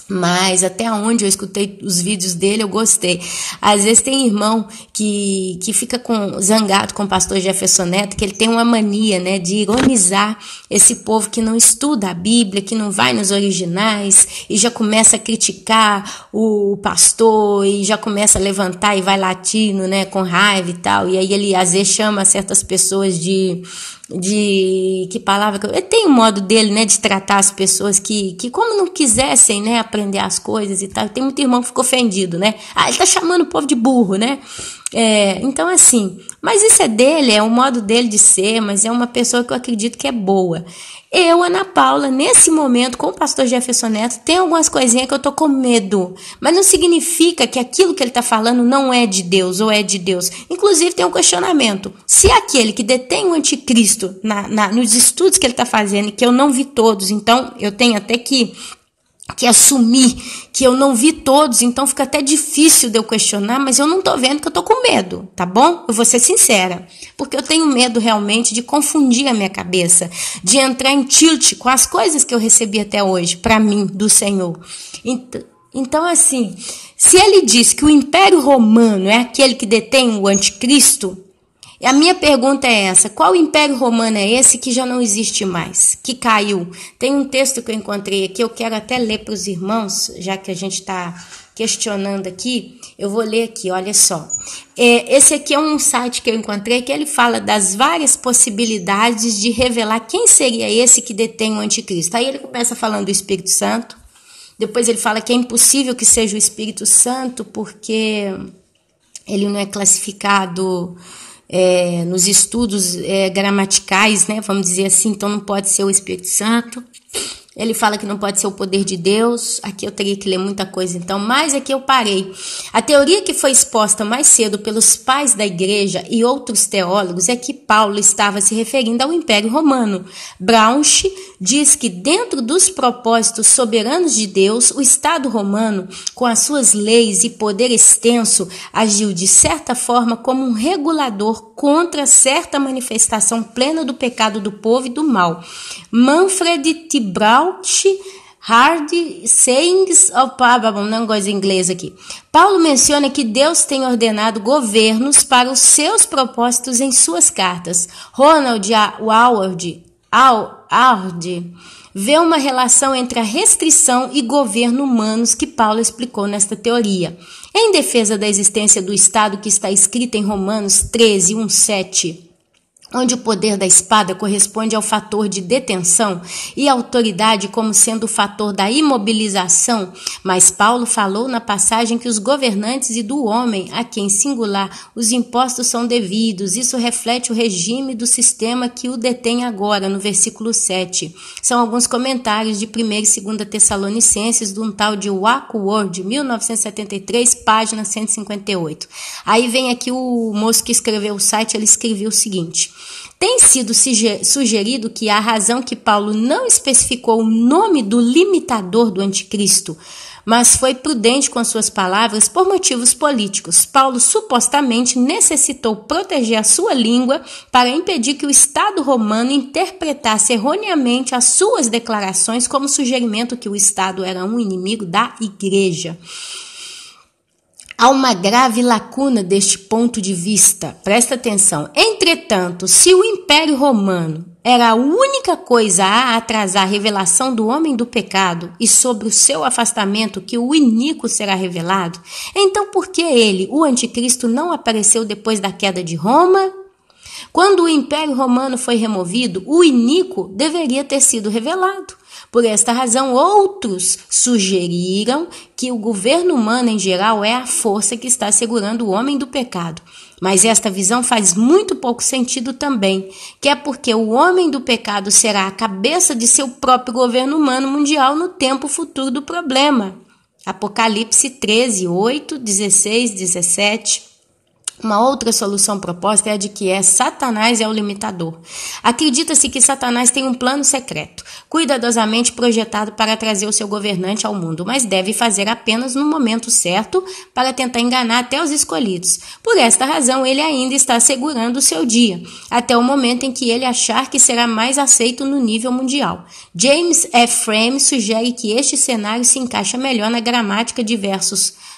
[SPEAKER 1] Mas até onde eu escutei os vídeos dele, eu gostei. Às vezes tem irmão que fica zangado com o pastor Jefferson Neto, que ele tem uma mania, né, de ironizar esse povo que não estuda a Bíblia, que não vai nos originais, e já começa a criticar o pastor, e já começa a levantar e vai latino, né, com raiva e tal. E aí ele às vezes chama certas pessoas de que palavra que ele tem um modo dele, né, de tratar as pessoas que como não quisessem, né, aprender as coisas e tal. Tem muito irmão que ficou ofendido, né? Ele tá chamando o povo de burro, né? Então assim, mas isso é dele, é o modo dele de ser, mas é uma pessoa que eu acredito que é boa. Eu, Ana Paula, nesse momento, com o pastor Jefferson Neto, tem algumas coisinhas que eu tô com medo, mas não significa que aquilo que ele tá falando não é de Deus ou é de Deus. Inclusive tem um questionamento, se aquele que detém o anticristo nos estudos que ele tá fazendo, e que eu não vi todos, então eu tenho até que assumir que eu não vi todos, então fica até difícil de eu questionar, mas eu não tô vendo, que eu tô com medo, tá bom? Eu vou ser sincera, porque eu tenho medo realmente de confundir a minha cabeça, de entrar em tilt com as coisas que eu recebi até hoje, para mim, do Senhor. Então, assim, se ele diz que o Império Romano é aquele que detém o anticristo, a minha pergunta é essa: qual Império Romano é esse que já não existe mais, que caiu? Tem um texto que eu encontrei aqui, eu quero até ler para os irmãos, já que a gente está questionando aqui, eu vou ler aqui, olha só. Esse aqui é um site que eu encontrei, que ele fala das várias possibilidades de revelar quem seria esse que detém o anticristo. Aí ele começa falando do Espírito Santo, depois ele fala que é impossível que seja o Espírito Santo, porque ele não é classificado nos estudos gramaticais, né, vamos dizer assim, então não pode ser o Espírito Santo. Ele fala que não pode ser o poder de Deus. Aqui eu teria que ler muita coisa, então, mas aqui eu parei. A teoria que foi exposta mais cedo pelos pais da igreja e outros teólogos é que Paulo estava se referindo ao Império Romano. Braunsch diz que dentro dos propósitos soberanos de Deus, o Estado romano, com as suas leis e poder extenso, agiu de certa forma como um regulador contra certa manifestação plena do pecado do povo e do mal. Manfred Tibraut, Hard Sayings of Bible, não gosto de inglês aqui. Paulo menciona que Deus tem ordenado governos para os seus propósitos em suas cartas. Ronald Howard vê uma relação entre a restrição e governo humanos que Paulo explicou nesta teoria. Em defesa da existência do Estado que está escrita em Romanos 13, 1, 7, onde o poder da espada corresponde ao fator de detenção e a autoridade como sendo o fator da imobilização, mas Paulo falou na passagem que os governantes e do homem, a quem singular os impostos são devidos, isso reflete o regime do sistema que o detém agora, no versículo 7. São alguns comentários de 1ª e 2ª Tessalonicenses, de um tal de Wackworth, 1973, página 158. Aí vem aqui o moço que escreveu o site, ele escreveu o seguinte: tem sido sugerido que a razão que Paulo não especificou o nome do limitador do anticristo, mas foi prudente com suas palavras por motivos políticos. Paulo supostamente necessitou proteger a sua língua para impedir que o Estado romano interpretasse erroneamente as suas declarações como sugerimento que o Estado era um inimigo da igreja. Há uma grave lacuna deste ponto de vista. Presta atenção. Entretanto, se o Império Romano era a única coisa a atrasar a revelação do homem do pecado e sobre o seu afastamento que o iníquo será revelado, então por que ele, o anticristo, não apareceu depois da queda de Roma? Quando o Império Romano foi removido, o iníquo deveria ter sido revelado. Por esta razão, outros sugeriram que o governo humano em geral é a força que está segurando o homem do pecado. Mas esta visão faz muito pouco sentido também, que é porque o homem do pecado será a cabeça de seu próprio governo humano mundial no tempo futuro do problema. Apocalipse 13, 8, 16, 17... Uma outra solução proposta é a de que Satanás é o limitador. Acredita-se que Satanás tem um plano secreto, cuidadosamente projetado para trazer o seu governante ao mundo, mas deve fazer apenas no momento certo para tentar enganar até os escolhidos. Por esta razão, ele ainda está segurando o seu dia, até o momento em que ele achar que será mais aceito no nível mundial. James F. Frame sugere que este cenário se encaixa melhor na gramática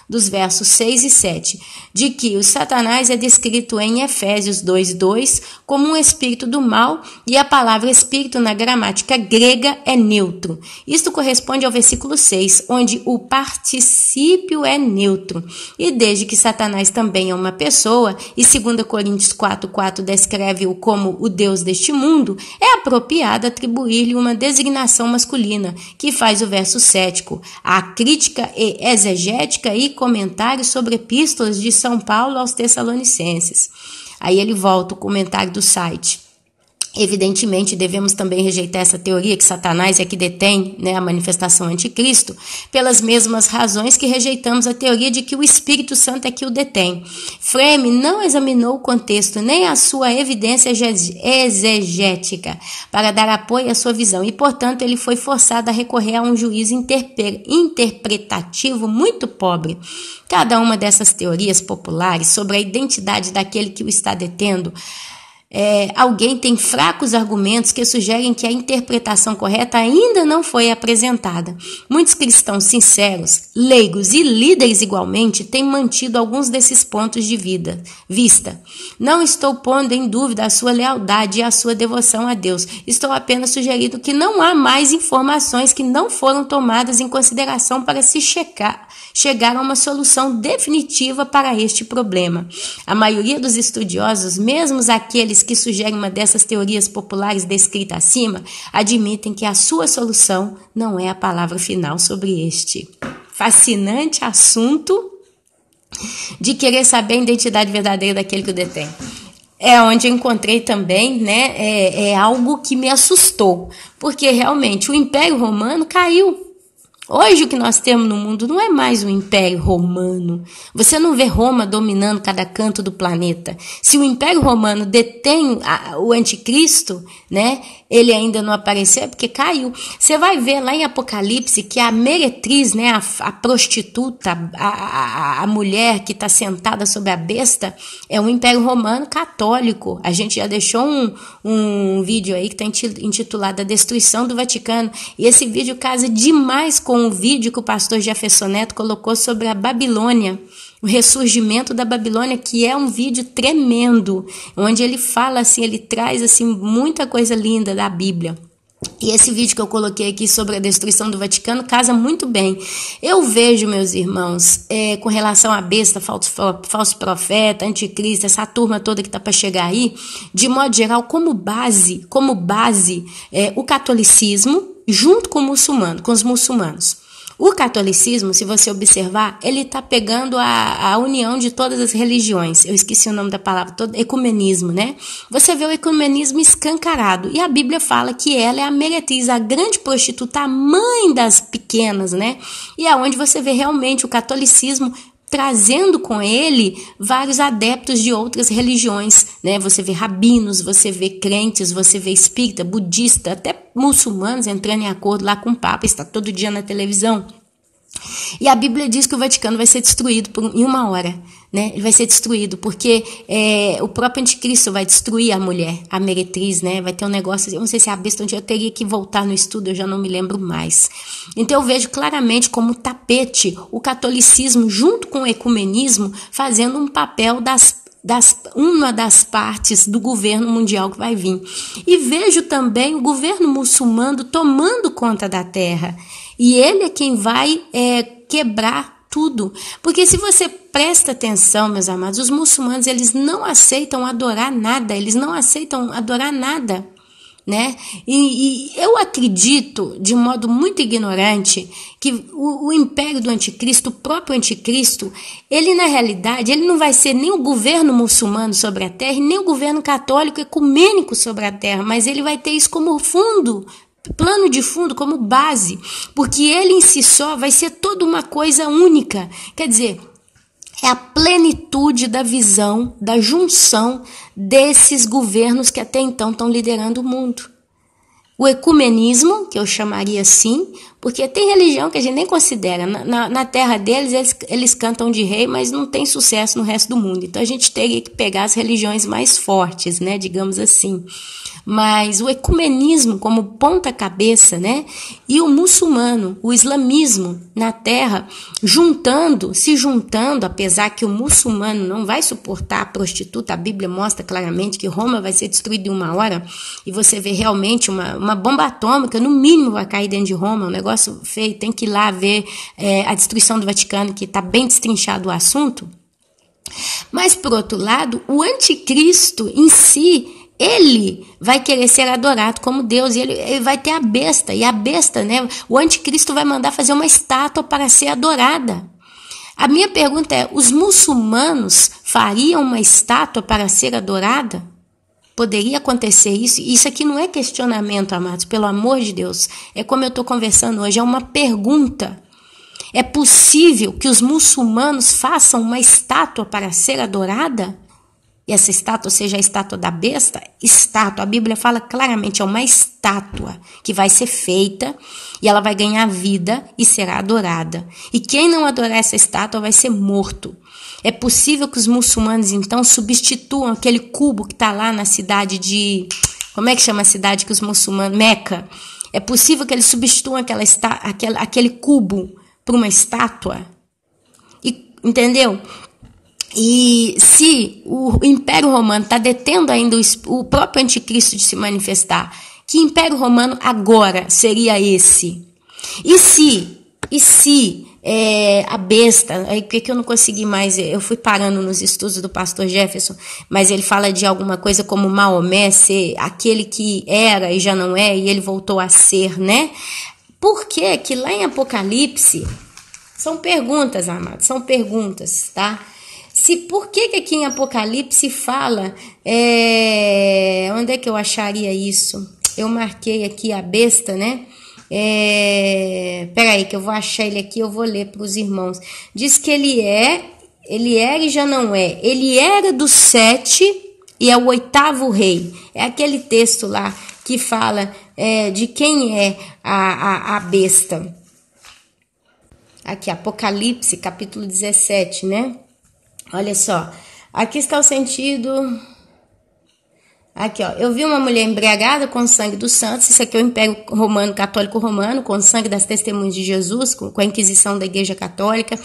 [SPEAKER 1] dos versos 6 e 7, de que o Satanás é descrito em Efésios 2:2 como um espírito do mal e a palavra espírito na gramática grega é neutro. Isto corresponde ao versículo 6, onde o particípio é neutro. E desde que Satanás também é uma pessoa, e 2 Coríntios 4:4 descreve-o como o Deus deste mundo, é apropriado atribuir-lhe uma designação masculina, que faz o verso 7. A crítica e exegética e comentários sobre epístolas de São Paulo aos Tessalonicenses. Aí ele volta o comentário do site. Evidentemente, devemos também rejeitar essa teoria que Satanás é que detém, a manifestação anticristo, pelas mesmas razões que rejeitamos a teoria de que o Espírito Santo é que o detém. Frame não examinou o contexto nem a sua evidência exegética para dar apoio à sua visão e, portanto, ele foi forçado a recorrer a um juízo interpretativo muito pobre. Cada uma dessas teorias populares sobre a identidade daquele que o está detendo, alguém tem fracos argumentos que sugerem que a interpretação correta ainda não foi apresentada. Muitos cristãos sinceros, leigos e líderes igualmente têm mantido alguns desses pontos de vista. Não estou pondo em dúvida a sua lealdade e a sua devoção a Deus. Estou apenas sugerindo que não há mais informações que não foram tomadas em consideração para se chegar a uma solução definitiva para este problema. A maioria dos estudiosos, mesmo aqueles que sugerem uma dessas teorias populares descrita acima, admitem que a sua solução não é a palavra final sobre este fascinante assunto de querer saber a identidade verdadeira daquele que o detém. É onde eu encontrei também, algo que me assustou, porque realmente o Império Romano caiu. Hoje o que nós temos no mundo não é mais o Império Romano. Você não vê Roma dominando cada canto do planeta. Se o Império Romano detém o anticristo, ele ainda não apareceu é porque caiu. Você vai ver lá em Apocalipse que a meretriz, a prostituta, a mulher que está sentada sobre a besta, é um Império Romano católico. A gente já deixou um vídeo aí que está intitulado A Destruição do Vaticano. E esse vídeo casa demais com um vídeo que o pastor Jefferson Neto colocou sobre a Babilônia, o ressurgimento da Babilônia, que é um vídeo tremendo, onde ele fala assim, ele traz assim muita coisa linda da Bíblia. E esse vídeo que eu coloquei aqui sobre a destruição do Vaticano casa muito bem. Eu vejo, meus irmãos, com relação à besta, falso profeta, anticristo, essa turma toda que está para chegar aí, de modo geral, como base o catolicismo junto com os muçulmanos. O catolicismo, se você observar, ele está pegando a união de todas as religiões. Eu esqueci o nome da palavra, ecumenismo, né? Você vê o ecumenismo escancarado. E a Bíblia fala que ela é a meretriz, a grande prostituta, a mãe das pequenas, né? E é onde você vê realmente o catolicismo trazendo com ele vários adeptos de outras religiões, né? Você vê rabinos, você vê crentes, você vê espírita, budista, até muçulmanos entrando em acordo lá com o Papa, está todo dia na televisão. E a Bíblia diz que o Vaticano vai ser destruído em uma hora, né? Ele vai ser destruído porque o próprio anticristo vai destruir a mulher, a meretriz, né? Vai ter um negócio, eu não sei se é a besta, onde eu teria que voltar no estudo, eu já não me lembro mais. Então eu vejo claramente como tapete o catolicismo junto com o ecumenismo fazendo um papel uma das partes do governo mundial que vai vir. E vejo também o governo muçulmano tomando conta da terra. E ele é quem vai quebrar tudo. Porque se você presta atenção, meus amados, os muçulmanos, eles não aceitam adorar nada. Eles não aceitam adorar nada, né? E eu acredito, de modo muito ignorante, que o império do anticristo, o próprio anticristo, ele na realidade, ele não vai ser nem o governo muçulmano sobre a terra, e nem o governo católico ecumênico sobre a terra, mas ele vai ter isso como fundo, plano de fundo, como base, porque ele em si só vai ser toda uma coisa única. Quer dizer, é a plenitude da visão, da junção desses governos que até então estão liderando o mundo. O ecumenismo, que eu chamaria assim, porque tem religião que a gente nem considera. Na terra deles, eles cantam de rei, mas não tem sucesso no resto do mundo. Então a gente teria que pegar as religiões mais fortes, né, digamos assim. Mas o ecumenismo como ponta-cabeça, né, e o muçulmano, o islamismo na terra, se juntando, apesar que o muçulmano não vai suportar a prostituta, a Bíblia mostra claramente que Roma vai ser destruída em uma hora, e você vê realmente uma bomba atômica, no mínimo vai cair dentro de Roma, um negócio feio, tem que ir lá ver a destruição do Vaticano, que está bem destrinchado o assunto. Mas, por outro lado, o anticristo em si, ele vai querer ser adorado como Deus, e ele vai ter a besta, e a besta, né, o anticristo vai mandar fazer uma estátua para ser adorada. A minha pergunta é, os muçulmanos fariam uma estátua para ser adorada? Poderia acontecer isso? Isso aqui não é questionamento, amados, pelo amor de Deus. É como eu estou conversando hoje, é uma pergunta. É possível que os muçulmanos façam uma estátua para ser adorada? E essa estátua seja a estátua da besta? Estátua, a Bíblia fala claramente, é uma estátua que vai ser feita e ela vai ganhar vida e será adorada. E quem não adorar essa estátua vai ser morto. É possível que os muçulmanos, então, substituam aquele cubo que está lá na cidade de... Como é que chama a cidade que os muçulmanos... Meca. É possível que eles substituam aquele cubo por uma estátua? Entendeu? E se o Império Romano está detendo ainda o próprio anticristo de se manifestar, que Império Romano agora seria esse? E se a besta, aí que eu não consegui mais, eu fui parando nos estudos do pastor Jefferson, mas ele fala de alguma coisa como Maomé ser aquele que era e já não é, e ele voltou a ser, né? Por que que lá em Apocalipse, são perguntas, amados, são perguntas, tá? Por que aqui em Apocalipse fala, onde é que eu acharia isso? Eu marquei aqui a besta, né? Peraí, que eu vou achar ele aqui, eu vou ler para os irmãos. Diz que ele era e já não é. Ele era do 7 e é o 8º rei. É aquele texto lá que fala de quem é a besta. Aqui, Apocalipse, capítulo 17, né? Olha só, aqui está o sentido... Aqui, ó, eu vi uma mulher embriagada com o sangue dos santos, isso aqui é o Império Romano, Católico Romano, com o sangue das testemunhas de Jesus, com a Inquisição da Igreja Católica.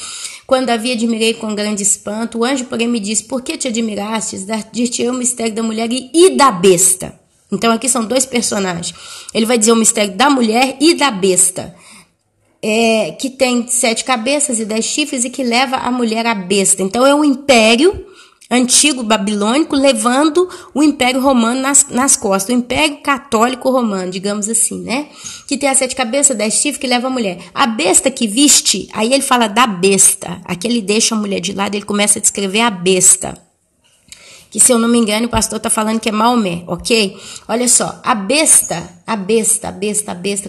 [SPEAKER 1] Quando a vi, admirei com grande espanto. O anjo, porém, me disse, por que te admirastes? Dir-te-ei o mistério da mulher e da besta. Então aqui são dois personagens. Ele vai dizer o mistério da mulher e da besta. Que tem 7 cabeças e 10 chifres e que leva a mulher à besta. Então é um império antigo babilônico levando o império romano nas costas. O império católico romano, digamos assim, né? Que tem as 7 cabeças, 10 chifres que leva a mulher. A besta que viste, aí ele fala da besta. Aqui ele deixa a mulher de lado, ele começa a descrever a besta. Que, se eu não me engano, o pastor está falando que é Maomé, ok? Olha só, a besta,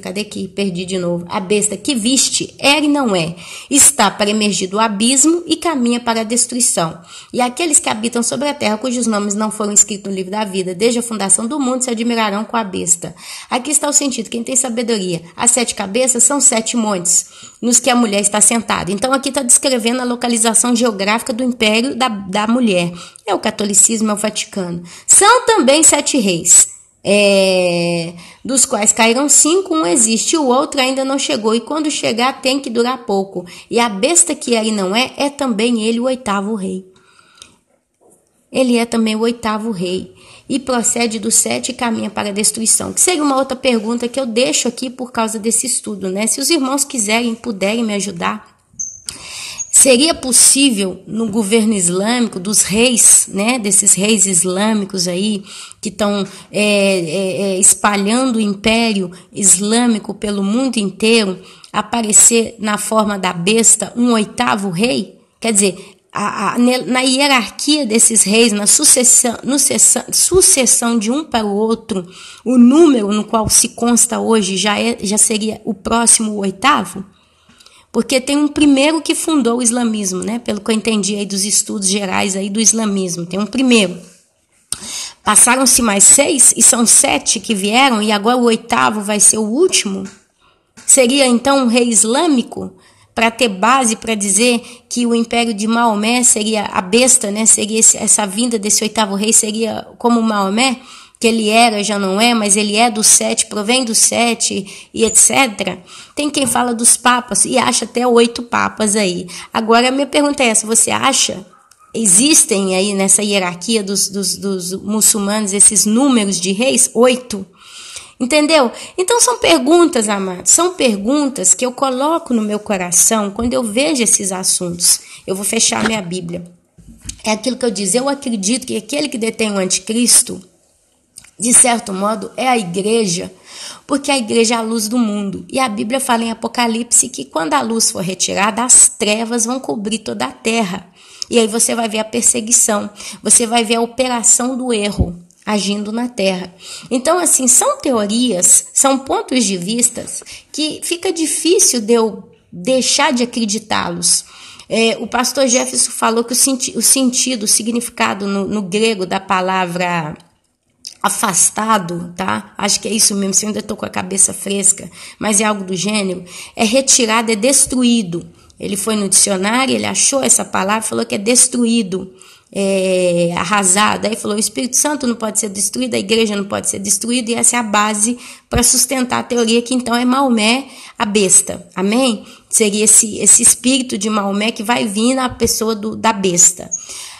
[SPEAKER 1] cadê aqui? Perdi de novo. A besta que viste, era e não é, está para emergir do abismo e caminha para a destruição. E aqueles que habitam sobre a terra, cujos nomes não foram escritos no livro da vida, desde a fundação do mundo, se admirarão com a besta. Aqui está o sentido, quem tem sabedoria. As 7 cabeças são 7 montes, nos que a mulher está sentada. Então, aqui está descrevendo a localização geográfica do império da mulher. É o catolicismo, é o Vaticano. São também 7 reis, dos quais caíram 5, um existe, o outro ainda não chegou, e quando chegar tem que durar pouco. E a besta que é e não é também ele o 8º rei. Ele é também o 8º rei. E procede do 7 e caminha para a destruição. Que seria uma outra pergunta que eu deixo aqui por causa desse estudo, né? Se os irmãos quiserem, puderem me ajudar. Seria possível, no governo islâmico, dos reis, né, desses reis islâmicos aí, que estão espalhando o império islâmico pelo mundo inteiro, aparecer na forma da besta um 8º rei? Quer dizer, na hierarquia desses reis, na sucessão de um para o outro, o número no qual se consta hoje já seria o próximo 8º? Porque tem um primeiro que fundou o islamismo, né? Pelo que eu entendi aí dos estudos gerais aí do islamismo. Tem um primeiro. Passaram-se mais 6 e são 7 que vieram e agora o 8º vai ser o último. Seria então um rei islâmico para ter base para dizer que o império de Maomé seria a besta, né? Seria essa vinda desse 8º rei seria como Maomé, que ele era, já não é, mas ele é do 7, provém do 7 e etc. Tem quem fala dos papas e acha até 8 papas aí. Agora, a minha pergunta é essa, você acha, existem aí nessa hierarquia dos muçulmanos esses números de reis? 8? Entendeu? Então são perguntas, amados, são perguntas que eu coloco no meu coração quando eu vejo esses assuntos. Eu vou fechar minha Bíblia. É aquilo que eu digo, eu acredito que aquele que detém o anticristo, de certo modo, é a igreja, porque a igreja é a luz do mundo. E a Bíblia fala em Apocalipse que quando a luz for retirada, as trevas vão cobrir toda a terra. E aí você vai ver a perseguição, você vai ver a operação do erro agindo na terra. Então, assim, são teorias, são pontos de vista que fica difícil de eu deixar de acreditá-los. O pastor Jefferson falou que o significado no grego da palavra afastado, tá? Acho que é isso mesmo, se eu ainda estou com a cabeça fresca, mas é algo do gênero, é retirado, é destruído. Ele foi no dicionário, ele achou essa palavra, falou que é destruído, arrasado. Aí falou, o Espírito Santo não pode ser destruído, a igreja não pode ser destruída, e essa é a base para sustentar a teoria que então é Maomé, a besta. Amém? Seria esse espírito de Maomé que vai vir na pessoa da besta.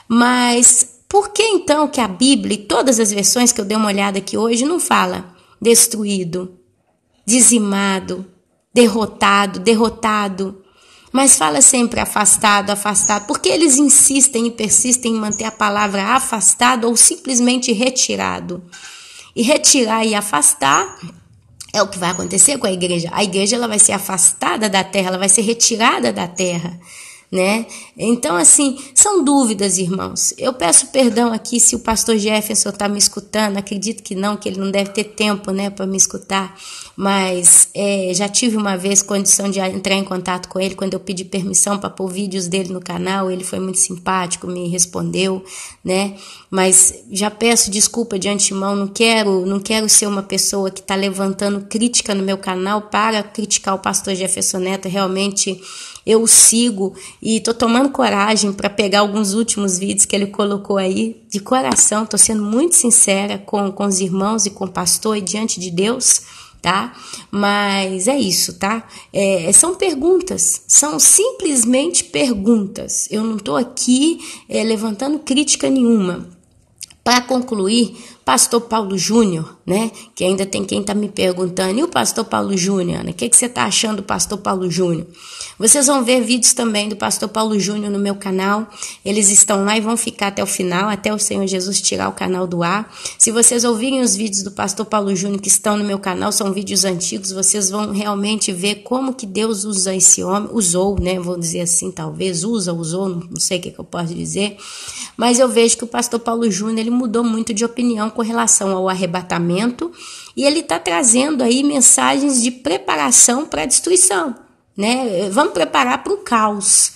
[SPEAKER 1] Mas por que então que a Bíblia e todas as versões que eu dei uma olhada aqui hoje não fala destruído, dizimado, derrotado, mas fala sempre afastado? Por que eles insistem e persistem em manter a palavra afastado ou simplesmente retirado? E retirar e afastar é o que vai acontecer com a igreja. A igreja ela vai ser afastada da terra, ela vai ser retirada da terra, né? Então, assim, são dúvidas, irmãos. Eu peço perdão aqui se o pastor Jefferson está me escutando. Acredito que não, que ele não deve ter tempo, né, para me escutar. Mas já tive uma vez condição de entrar em contato com ele quando eu pedi permissão para pôr vídeos dele no canal. Ele foi muito simpático, me respondeu, né? Mas já peço desculpa de antemão. Não quero ser uma pessoa que está levantando crítica no meu canal para criticar o pastor Jefferson Neto. Realmente eu o sigo e tô tomando coragem para pegar alguns últimos vídeos que ele colocou aí, de coração, tô sendo muito sincera com os irmãos e com o pastor e diante de Deus, tá? Mas é isso, tá? São perguntas, são simplesmente perguntas. Eu não tô aqui levantando crítica nenhuma. Para concluir, pastor Paulo Júnior, né? Que ainda tem quem tá me perguntando, e o pastor Paulo Júnior, Ana? O que você tá achando do pastor Paulo Júnior? Vocês vão ver vídeos também do pastor Paulo Júnior no meu canal. Eles estão lá e vão ficar até o final, até o Senhor Jesus tirar o canal do ar. Se vocês ouvirem os vídeos do pastor Paulo Júnior que estão no meu canal, são vídeos antigos, vocês vão realmente ver como que Deus usa esse homem, usou, né? Vou dizer assim, talvez, usou, não sei o que eu posso dizer. Mas eu vejo que o pastor Paulo Júnior, ele mudou muito de opinião com relação ao arrebatamento, e ele está trazendo aí mensagens de preparação para a destruição, né? Vamos preparar para o caos.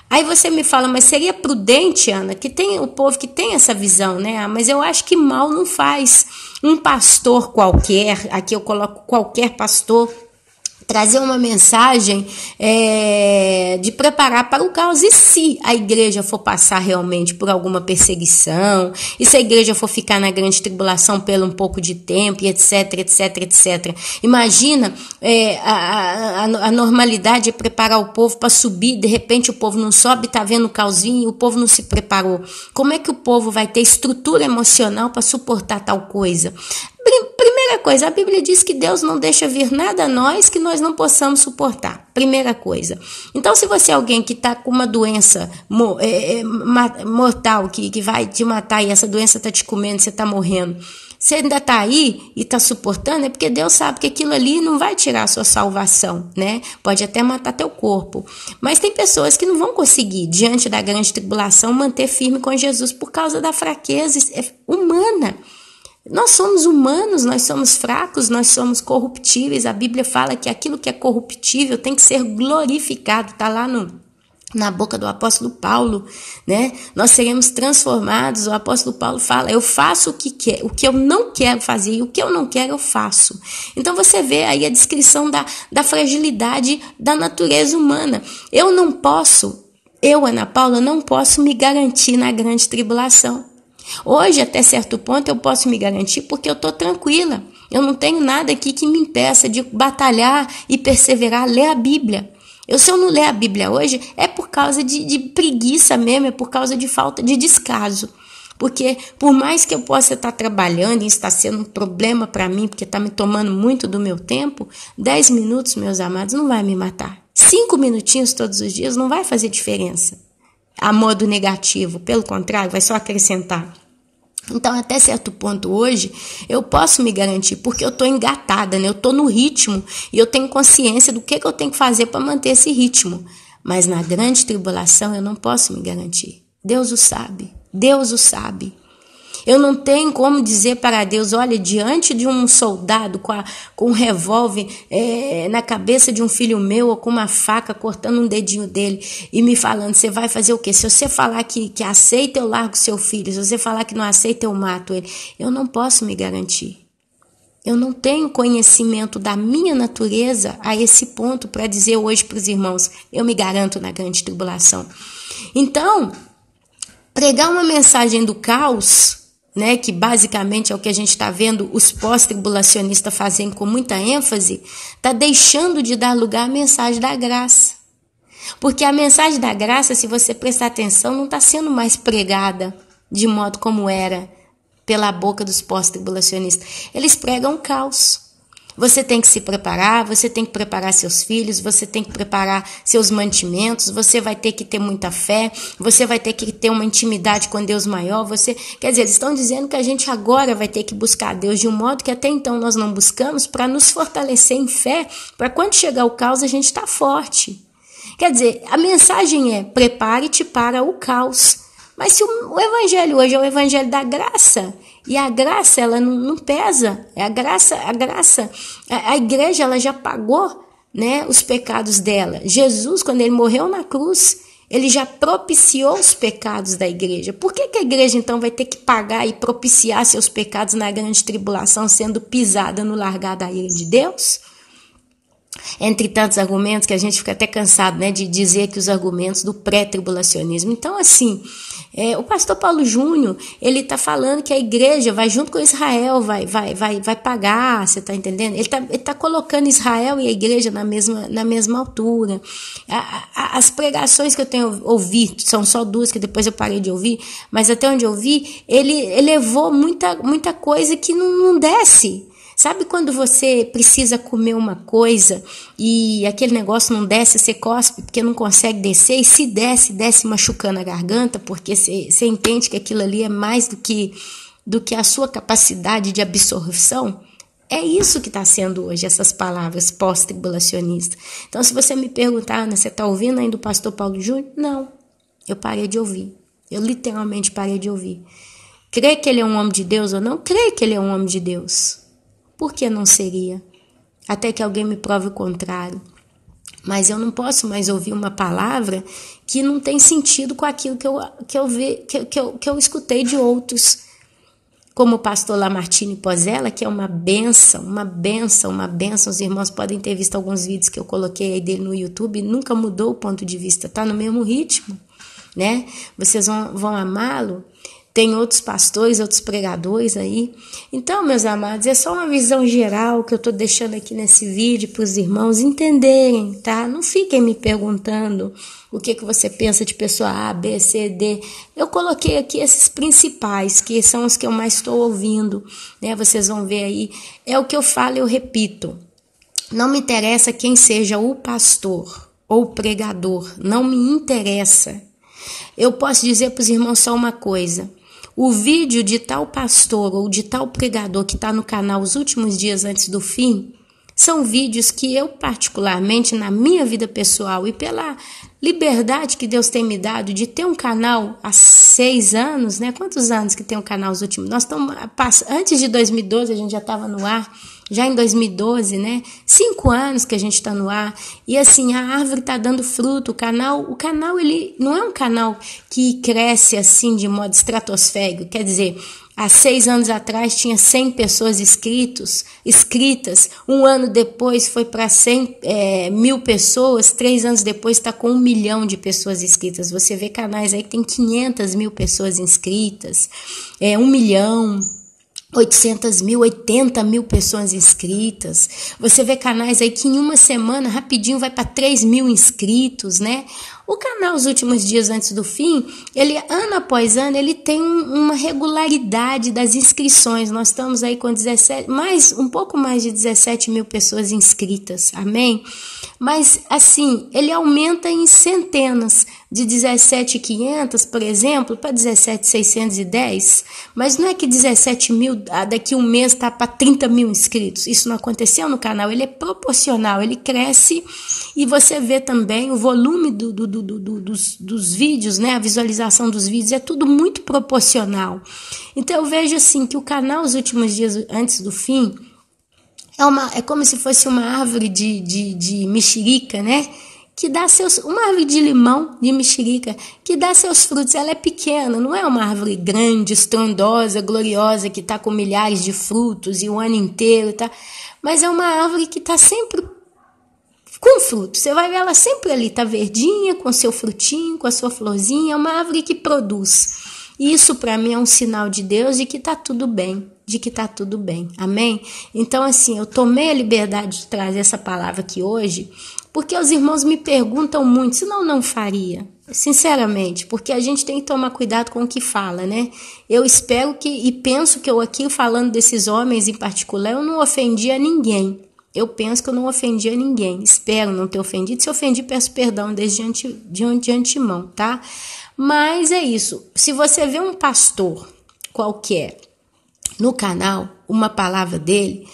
[SPEAKER 1] Aí você me fala, mas seria prudente, Ana, que tem o povo que tem essa visão, né? Mas eu acho que mal não faz um pastor qualquer, aqui eu coloco qualquer pastor, trazer uma mensagem de preparar para o caos. E se a igreja for passar realmente por alguma perseguição, e se a igreja for ficar na grande tribulação pelo um pouco de tempo, e etc, etc, etc. Imagina a normalidade é preparar o povo para subir, de repente o povo não sobe, está vendo o caosinho, e o povo não se preparou. Como é que o povo vai ter estrutura emocional para suportar tal coisa? Primeira coisa, a Bíblia diz que Deus não deixa vir nada a nós que nós não possamos suportar. Primeira coisa. Então, se você é alguém que está com uma doença mortal, que vai te matar, e essa doença está te comendo, você está morrendo, você ainda está aí e está suportando, é porque Deus sabe que aquilo ali não vai tirar a sua salvação, né? Pode até matar teu corpo. Mas tem pessoas que não vão conseguir, diante da grande tribulação, manter firme com Jesus por causa da fraqueza humana. Nós somos humanos, nós somos fracos, nós somos corruptíveis. A Bíblia fala que aquilo que é corruptível tem que ser glorificado. Está lá na boca do apóstolo Paulo, né? Nós seremos transformados. O apóstolo Paulo fala, eu faço o que eu não quero fazer, e o que eu não quero eu faço. Então você vê aí a descrição da fragilidade da natureza humana. Eu, Ana Paula, não posso me garantir na grande tribulação. Hoje, até certo ponto, eu posso me garantir porque eu estou tranquila. Eu não tenho nada aqui que me impeça de batalhar e perseverar, ler a Bíblia. Se eu não ler a Bíblia hoje, é por causa de preguiça mesmo, é por causa de falta de descaso. Porque por mais que eu possa estar trabalhando e está sendo um problema para mim, porque está me tomando muito do meu tempo, 10 minutos, meus amados, não vai me matar. 5 minutinhos todos os dias não vai fazer diferença a modo negativo, pelo contrário, vai só acrescentar. Então, até certo ponto hoje, eu posso me garantir, porque eu estou engatada, né? Eu estou no ritmo e eu tenho consciência do que eu tenho que fazer para manter esse ritmo. Mas na grande tribulação eu não posso me garantir. Deus o sabe, Deus o sabe. Eu não tenho como dizer para Deus, olha, diante de um soldado com um revólver na cabeça de um filho meu, ou com uma faca cortando um dedinho dele e me falando, você vai fazer o quê? Se você falar que aceita, eu largo seu filho. Se você falar que não aceita, eu mato ele. Eu não posso me garantir. Eu não tenho conhecimento da minha natureza a esse ponto para dizer hoje para os irmãos, eu me garanto na grande tribulação. Então, pregar uma mensagem do caos, né, que basicamente é o que a gente está vendo os pós-tribulacionistas fazendo com muita ênfase, está deixando de dar lugar à mensagem da graça. Porque a mensagem da graça, se você prestar atenção, não está sendo mais pregada de modo como era pela boca dos pós-tribulacionistas. Eles pregam caos. Você tem que se preparar, você tem que preparar seus filhos, você tem que preparar seus mantimentos, você vai ter que ter muita fé, você vai ter que ter uma intimidade com Deus maior. Quer dizer, eles estão dizendo que a gente agora vai ter que buscar Deus de um modo que até então nós não buscamos, para nos fortalecer em fé, para quando chegar o caos a gente estar forte. Quer dizer, a mensagem é, prepare-te para o caos. Mas se o evangelho hoje é o evangelho da graça, e a graça ela não pesa, a igreja ela já pagou, né, os pecados dela. Jesus, quando ele morreu na cruz, ele já propiciou os pecados da igreja. Por que a igreja então vai ter que pagar e propiciar seus pecados na grande tribulação, sendo pisada no largar da ira de Deus? Entre tantos argumentos que a gente fica até cansado, né, de dizer que os argumentos do pré-tribulacionismo. Então, assim, O pastor Paulo Júnior, ele está falando que a igreja vai junto com Israel, vai pagar, você está entendendo? Ele tá colocando Israel e a igreja na mesma altura. As pregações que eu tenho ouvido, são só duas que depois eu parei de ouvir, mas até onde eu vi, ele elevou muita coisa que não desce. Sabe quando você precisa comer uma coisa e aquele negócio não desce, você cospe porque não consegue descer, e se desce machucando a garganta, porque você entende que aquilo ali é mais do que a sua capacidade de absorção? É isso que está sendo hoje, essas palavras pós-tribulacionistas. Então, se você me perguntar, Ana, você está ouvindo ainda o pastor Paulo Júnior? Não, eu parei de ouvir. Eu literalmente parei de ouvir. Creio que ele é um homem de Deus ou não? Creio que ele é um homem de Deus. Por que não seria? Até que alguém me prove o contrário. Mas eu não posso mais ouvir uma palavra que não tem sentido com aquilo que eu escutei de outros. Como o pastor Lamartine Pozella, que é uma bênção. Os irmãos podem ter visto alguns vídeos que eu coloquei aí dele no YouTube. Nunca mudou o ponto de vista, está no mesmo ritmo, né? Vocês vão amá-lo. Tem outros pastores, outros pregadores aí. Então, meus amados, é só uma visão geral que eu estou deixando aqui nesse vídeo para os irmãos entenderem, tá? Não fiquem me perguntando o que você pensa de pessoa A, B, C, D. Eu coloquei aqui esses principais, que são os que eu mais estou ouvindo, né? Vocês vão ver aí. É o que eu falo, eu repito. Não me interessa quem seja o pastor ou o pregador. Não me interessa. Eu posso dizer para os irmãos só uma coisa. O vídeo de tal pastor ou de tal pregador que está no canal os últimos dias antes do fim, são vídeos que eu particularmente, na minha vida pessoal e pela liberdade que Deus tem me dado de ter um canal há 6 anos, né? Quantos anos que tem um canal os últimos? Nós estamos, antes de 2012 a gente já estava no ar, já em 2012, né? 5 anos que a gente está no ar. E assim, a árvore está dando fruto. O canal, ele não é um canal que cresce assim de modo estratosférico. Quer dizer, há 6 anos atrás tinha 100 pessoas inscritas. 1 ano depois foi para 100 mil pessoas. 3 anos depois está com 1 milhão de pessoas inscritas. Você vê canais aí que tem 500 mil pessoas inscritas. 1 milhão... 800 mil, 80 mil pessoas inscritas. Você vê canais aí que em uma semana, rapidinho, vai para 3 mil inscritos, né? O canal, os últimos dias antes do fim, ele, ano após ano, ele tem uma regularidade das inscrições. Nós estamos aí com um pouco mais de 17 mil pessoas inscritas, amém? Mas, assim, ele aumenta em centenas, de 17.500, por exemplo, para 17.610. Mas não é que 17 mil, daqui um mês está para 30 mil inscritos. Isso não aconteceu no canal, ele é proporcional, ele cresce e você vê também o volume dos vídeos, né? A visualização dos vídeos é tudo muito proporcional. Então eu vejo assim que o canal, os últimos dias antes do fim, é como se fosse uma árvore de mexerica, né? Que dá uma árvore de limão, de mexerica, que dá seus frutos. Ela é pequena, não é uma árvore grande, estrondosa, gloriosa, que está com milhares de frutos e o ano inteiro, tá? Mas é uma árvore que está sempre com fruto. Você vai ver ela sempre ali, tá verdinha, com seu frutinho, com a sua florzinha. É uma árvore que produz. Isso para mim é um sinal de Deus de que tá tudo bem, amém? Então assim, eu tomei a liberdade de trazer essa palavra aqui hoje, porque os irmãos me perguntam muito, senão não faria, sinceramente, porque a gente tem que tomar cuidado com o que fala, né? Eu espero e penso que eu aqui falando desses homens em particular, eu não ofendi a ninguém. Eu penso que eu não ofendi a ninguém, espero não ter ofendido. Se ofendi, peço perdão de antemão, tá? Mas é isso, se você vê um pastor qualquer no canal, uma palavra dele,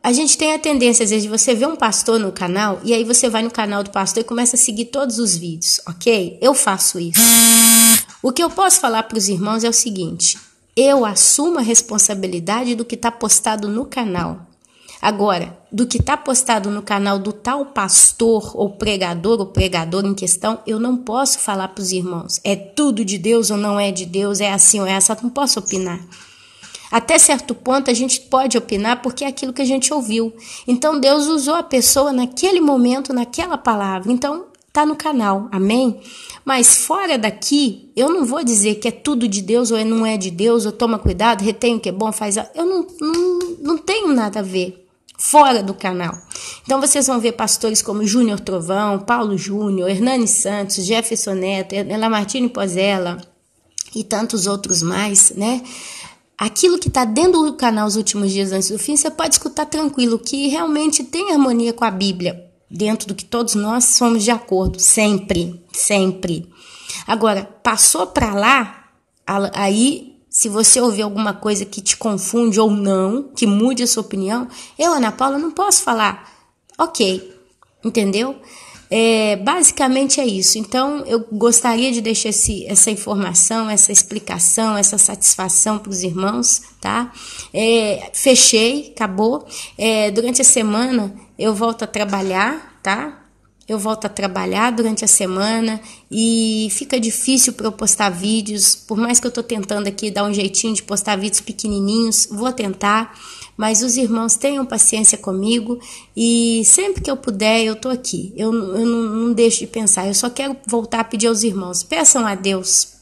[SPEAKER 1] a gente tem a tendência, às vezes, de você ver um pastor no canal, e aí você vai no canal do pastor e começa a seguir todos os vídeos, ok? Eu faço isso. O que eu posso falar para os irmãos é o seguinte, eu assumo a responsabilidade do que está postado no canal. Agora, do que está postado no canal do tal pastor ou pregador em questão, eu não posso falar para os irmãos. É tudo de Deus ou não é de Deus, é assim ou é essa, não posso opinar. Até certo ponto a gente pode opinar porque é aquilo que a gente ouviu. Então Deus usou a pessoa naquele momento, naquela palavra. Então tá no canal, amém? Mas fora daqui, eu não vou dizer que é tudo de Deus ou não é de Deus, ou toma cuidado, retém o que é bom, faz... Eu não tenho nada a ver fora do canal. Então vocês vão ver pastores como Júnior Trovão, Paulo Júnior, Hernani Santos, Jefferson Neto, Lamartine Pozella e tantos outros mais, né? Aquilo que está dentro do canal Os Últimos Dias Antes do Fim, você pode escutar tranquilo, que realmente tem harmonia com a Bíblia, dentro do que todos nós somos de acordo, sempre, sempre. Agora, passou para lá, aí, se você ouvir alguma coisa que te confunde ou não, que mude a sua opinião, eu, Ana Paula, não posso falar, ok, entendeu? Basicamente é isso. Então eu gostaria de deixar essa informação, essa explicação, essa satisfação para os irmãos, tá? Fechei, acabou. Durante a semana eu volto a trabalhar, tá? Eu volto a trabalhar durante a semana e fica difícil para eu postar vídeos, por mais que eu estou tentando aqui dar um jeitinho de postar vídeos pequenininhos, vou tentar, mas os irmãos tenham paciência comigo e sempre que eu puder eu estou aqui, eu não deixo de pensar, eu só quero voltar a pedir aos irmãos, peçam a Deus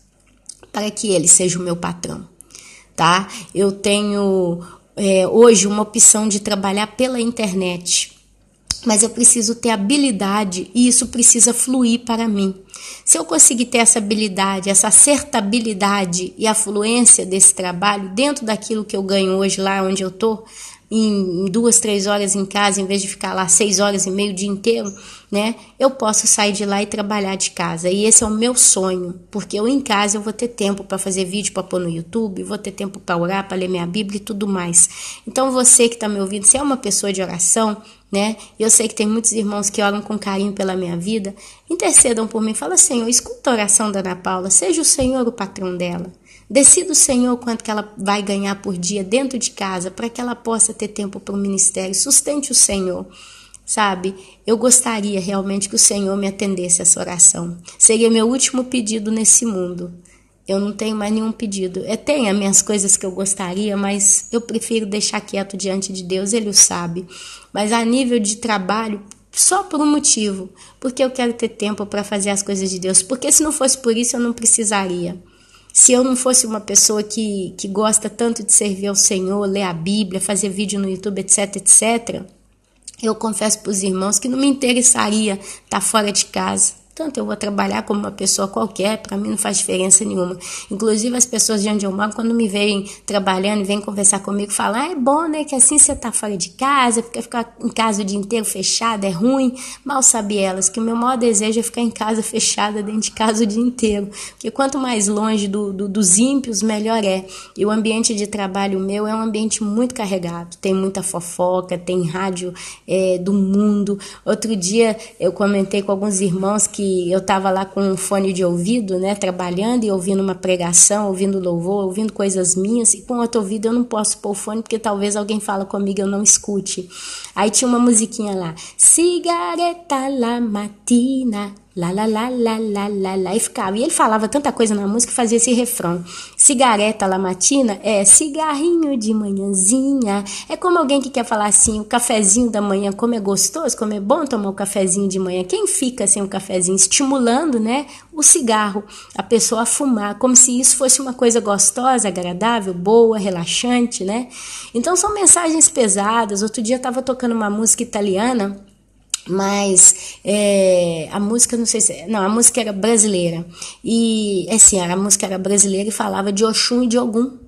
[SPEAKER 1] para que Ele seja o meu patrão, tá? Eu tenho hoje uma opção de trabalhar pela internet, mas eu preciso ter habilidade e isso precisa fluir para mim. Se eu conseguir ter essa habilidade, essa acertabilidade e a fluência desse trabalho dentro daquilo que eu ganho hoje lá onde eu estou, em 2, 3 horas em casa, em vez de ficar lá 6 horas e meio o dia inteiro, né? Eu posso sair de lá e trabalhar de casa. E esse é o meu sonho, porque eu em casa eu vou ter tempo para fazer vídeo para pôr no YouTube, vou ter tempo para orar, para ler minha Bíblia e tudo mais. Então você que está me ouvindo, se é uma pessoa de oração, né? Eu sei que tem muitos irmãos que oram com carinho pela minha vida, intercedam por mim, fala, Senhor, escuta a oração da Ana Paula, seja o Senhor o patrão dela. Decida o Senhor quanto que ela vai ganhar por dia dentro de casa, para que ela possa ter tempo para o ministério. Sustente o Senhor, sabe? Eu gostaria realmente que o Senhor me atendesse essa oração. Seria meu último pedido nesse mundo. Eu não tenho mais nenhum pedido. Eu tenho as minhas coisas que eu gostaria, mas eu prefiro deixar quieto diante de Deus, Ele o sabe. Mas a nível de trabalho, só por um motivo, porque eu quero ter tempo para fazer as coisas de Deus. Porque se não fosse por isso, eu não precisaria. Se eu não fosse uma pessoa que gosta tanto de servir ao Senhor, ler a Bíblia, fazer vídeo no YouTube, etc, etc, eu confesso para os irmãos que não me interessaria estar fora de casa. Tanto eu vou trabalhar como uma pessoa qualquer, para mim não faz diferença nenhuma. Inclusive as pessoas de onde eu moro, quando me veem trabalhando e vêm conversar comigo, falam, é bom, né, que assim você tá fora de casa, porque ficar em casa o dia inteiro fechado é ruim. Mal sabem elas que o meu maior desejo é ficar em casa fechada, dentro de casa o dia inteiro. Porque quanto mais longe dos ímpios, melhor é. E o ambiente de trabalho meu é um ambiente muito carregado. Tem muita fofoca, tem rádio do mundo. Outro dia eu comentei com alguns irmãos que eu estava lá com um fone de ouvido, né, trabalhando e ouvindo uma pregação, ouvindo louvor, ouvindo coisas minhas, e com outro ouvido eu não posso pôr o fone porque talvez alguém fala comigo e eu não escute. Aí tinha uma musiquinha lá, cigareta la matina, lá, lá, lá, lá, lá, lá, lá, e ficava. E ele falava tanta coisa na música que fazia esse refrão. Cigareta la matina é cigarrinho de manhãzinha. É como alguém que quer falar assim, o cafezinho da manhã, como é gostoso, como é bom tomar o cafezinho de manhã. Quem fica sem o cafezinho? Estimulando, né, o cigarro, a pessoa a fumar, como se isso fosse uma coisa gostosa, agradável, boa, relaxante, né? Então são mensagens pesadas. Outro dia eu estava tocando uma música italiana, mas a música, não sei se... Não, a música era brasileira. E, assim, a música era brasileira e falava de Oxum e de Ogum.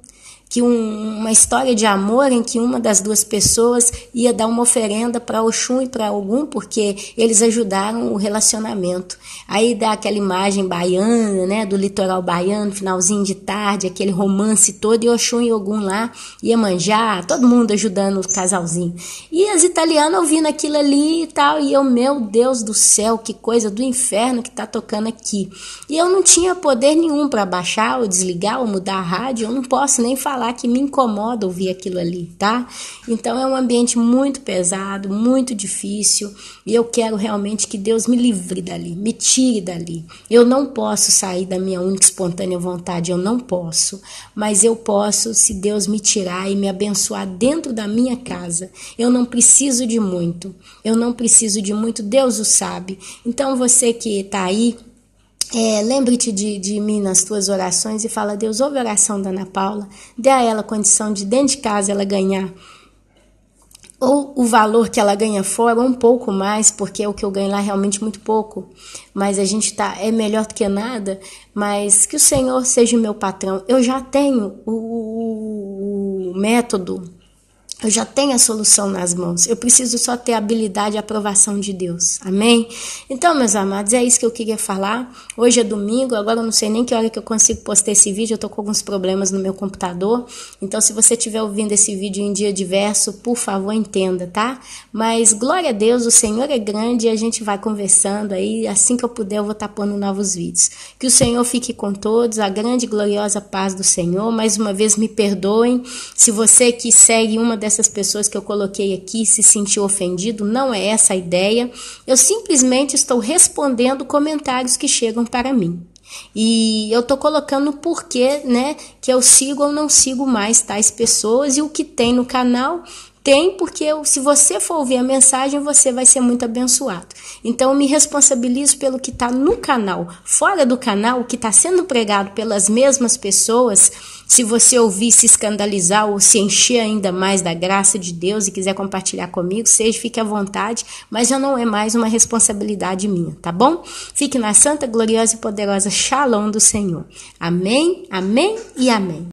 [SPEAKER 1] Que uma história de amor em que uma das duas pessoas ia dar uma oferenda para Oxum e para Ogum, porque eles ajudaram o relacionamento. Aí dá aquela imagem baiana, né, do litoral baiano, finalzinho de tarde, aquele romance todo, e Oxum e Ogum lá, Iemanjá, todo mundo ajudando o casalzinho. E as italianas ouvindo aquilo ali e tal, e eu, meu Deus do céu, que coisa do inferno que tá tocando aqui. E eu não tinha poder nenhum para baixar ou desligar ou mudar a rádio, eu não posso nem falar falar que me incomoda ouvir aquilo ali, tá? Então é um ambiente muito pesado, muito difícil, e eu quero realmente que Deus me livre dali, me tire dali. Eu não posso sair da minha única espontânea vontade, eu não posso, mas eu posso se Deus me tirar e me abençoar dentro da minha casa. Eu não preciso de muito, Deus o sabe. Então você que está aí, lembre-te de mim nas tuas orações e fala: Deus, ouve a oração da Ana Paula, dê a ela condição de dentro de casa ela ganhar ou o valor que ela ganha fora, ou um pouco mais, porque o que eu ganho lá é realmente muito pouco, mas a gente é melhor do que nada, mas que o Senhor seja o meu patrão. Eu já tenho o método, eu já tenho a solução nas mãos. Eu preciso só ter a habilidade e a aprovação de Deus. Amém? Então, meus amados, é isso que eu queria falar. Hoje é domingo, agora eu não sei nem que hora que eu consigo postar esse vídeo. Eu tô com alguns problemas no meu computador. Então, se você estiver ouvindo esse vídeo em dia diverso, por favor, entenda, tá? Mas, glória a Deus, o Senhor é grande e a gente vai conversando aí. Assim que eu puder, eu vou estar pondo novos vídeos. Que o Senhor fique com todos, a grande e gloriosa paz do Senhor. Mais uma vez, me perdoem se você que segue uma dessas pessoas que eu coloquei aqui se sentiu ofendido. Não é essa a ideia. Eu simplesmente estou respondendo comentários que chegam para mim. E eu tô colocando o porquê, né, que eu sigo ou não sigo mais tais pessoas, e o que tem no canal tem, porque se você for ouvir a mensagem, você vai ser muito abençoado. Então eu me responsabilizo pelo que está no canal. Fora do canal, o que está sendo pregado pelas mesmas pessoas, se você ouvir, se escandalizar ou se encher ainda mais da graça de Deus e quiser compartilhar comigo, fique à vontade, mas já não é mais uma responsabilidade minha, tá bom? Fique na santa, gloriosa e poderosa Shalom do Senhor. Amém, amém e amém.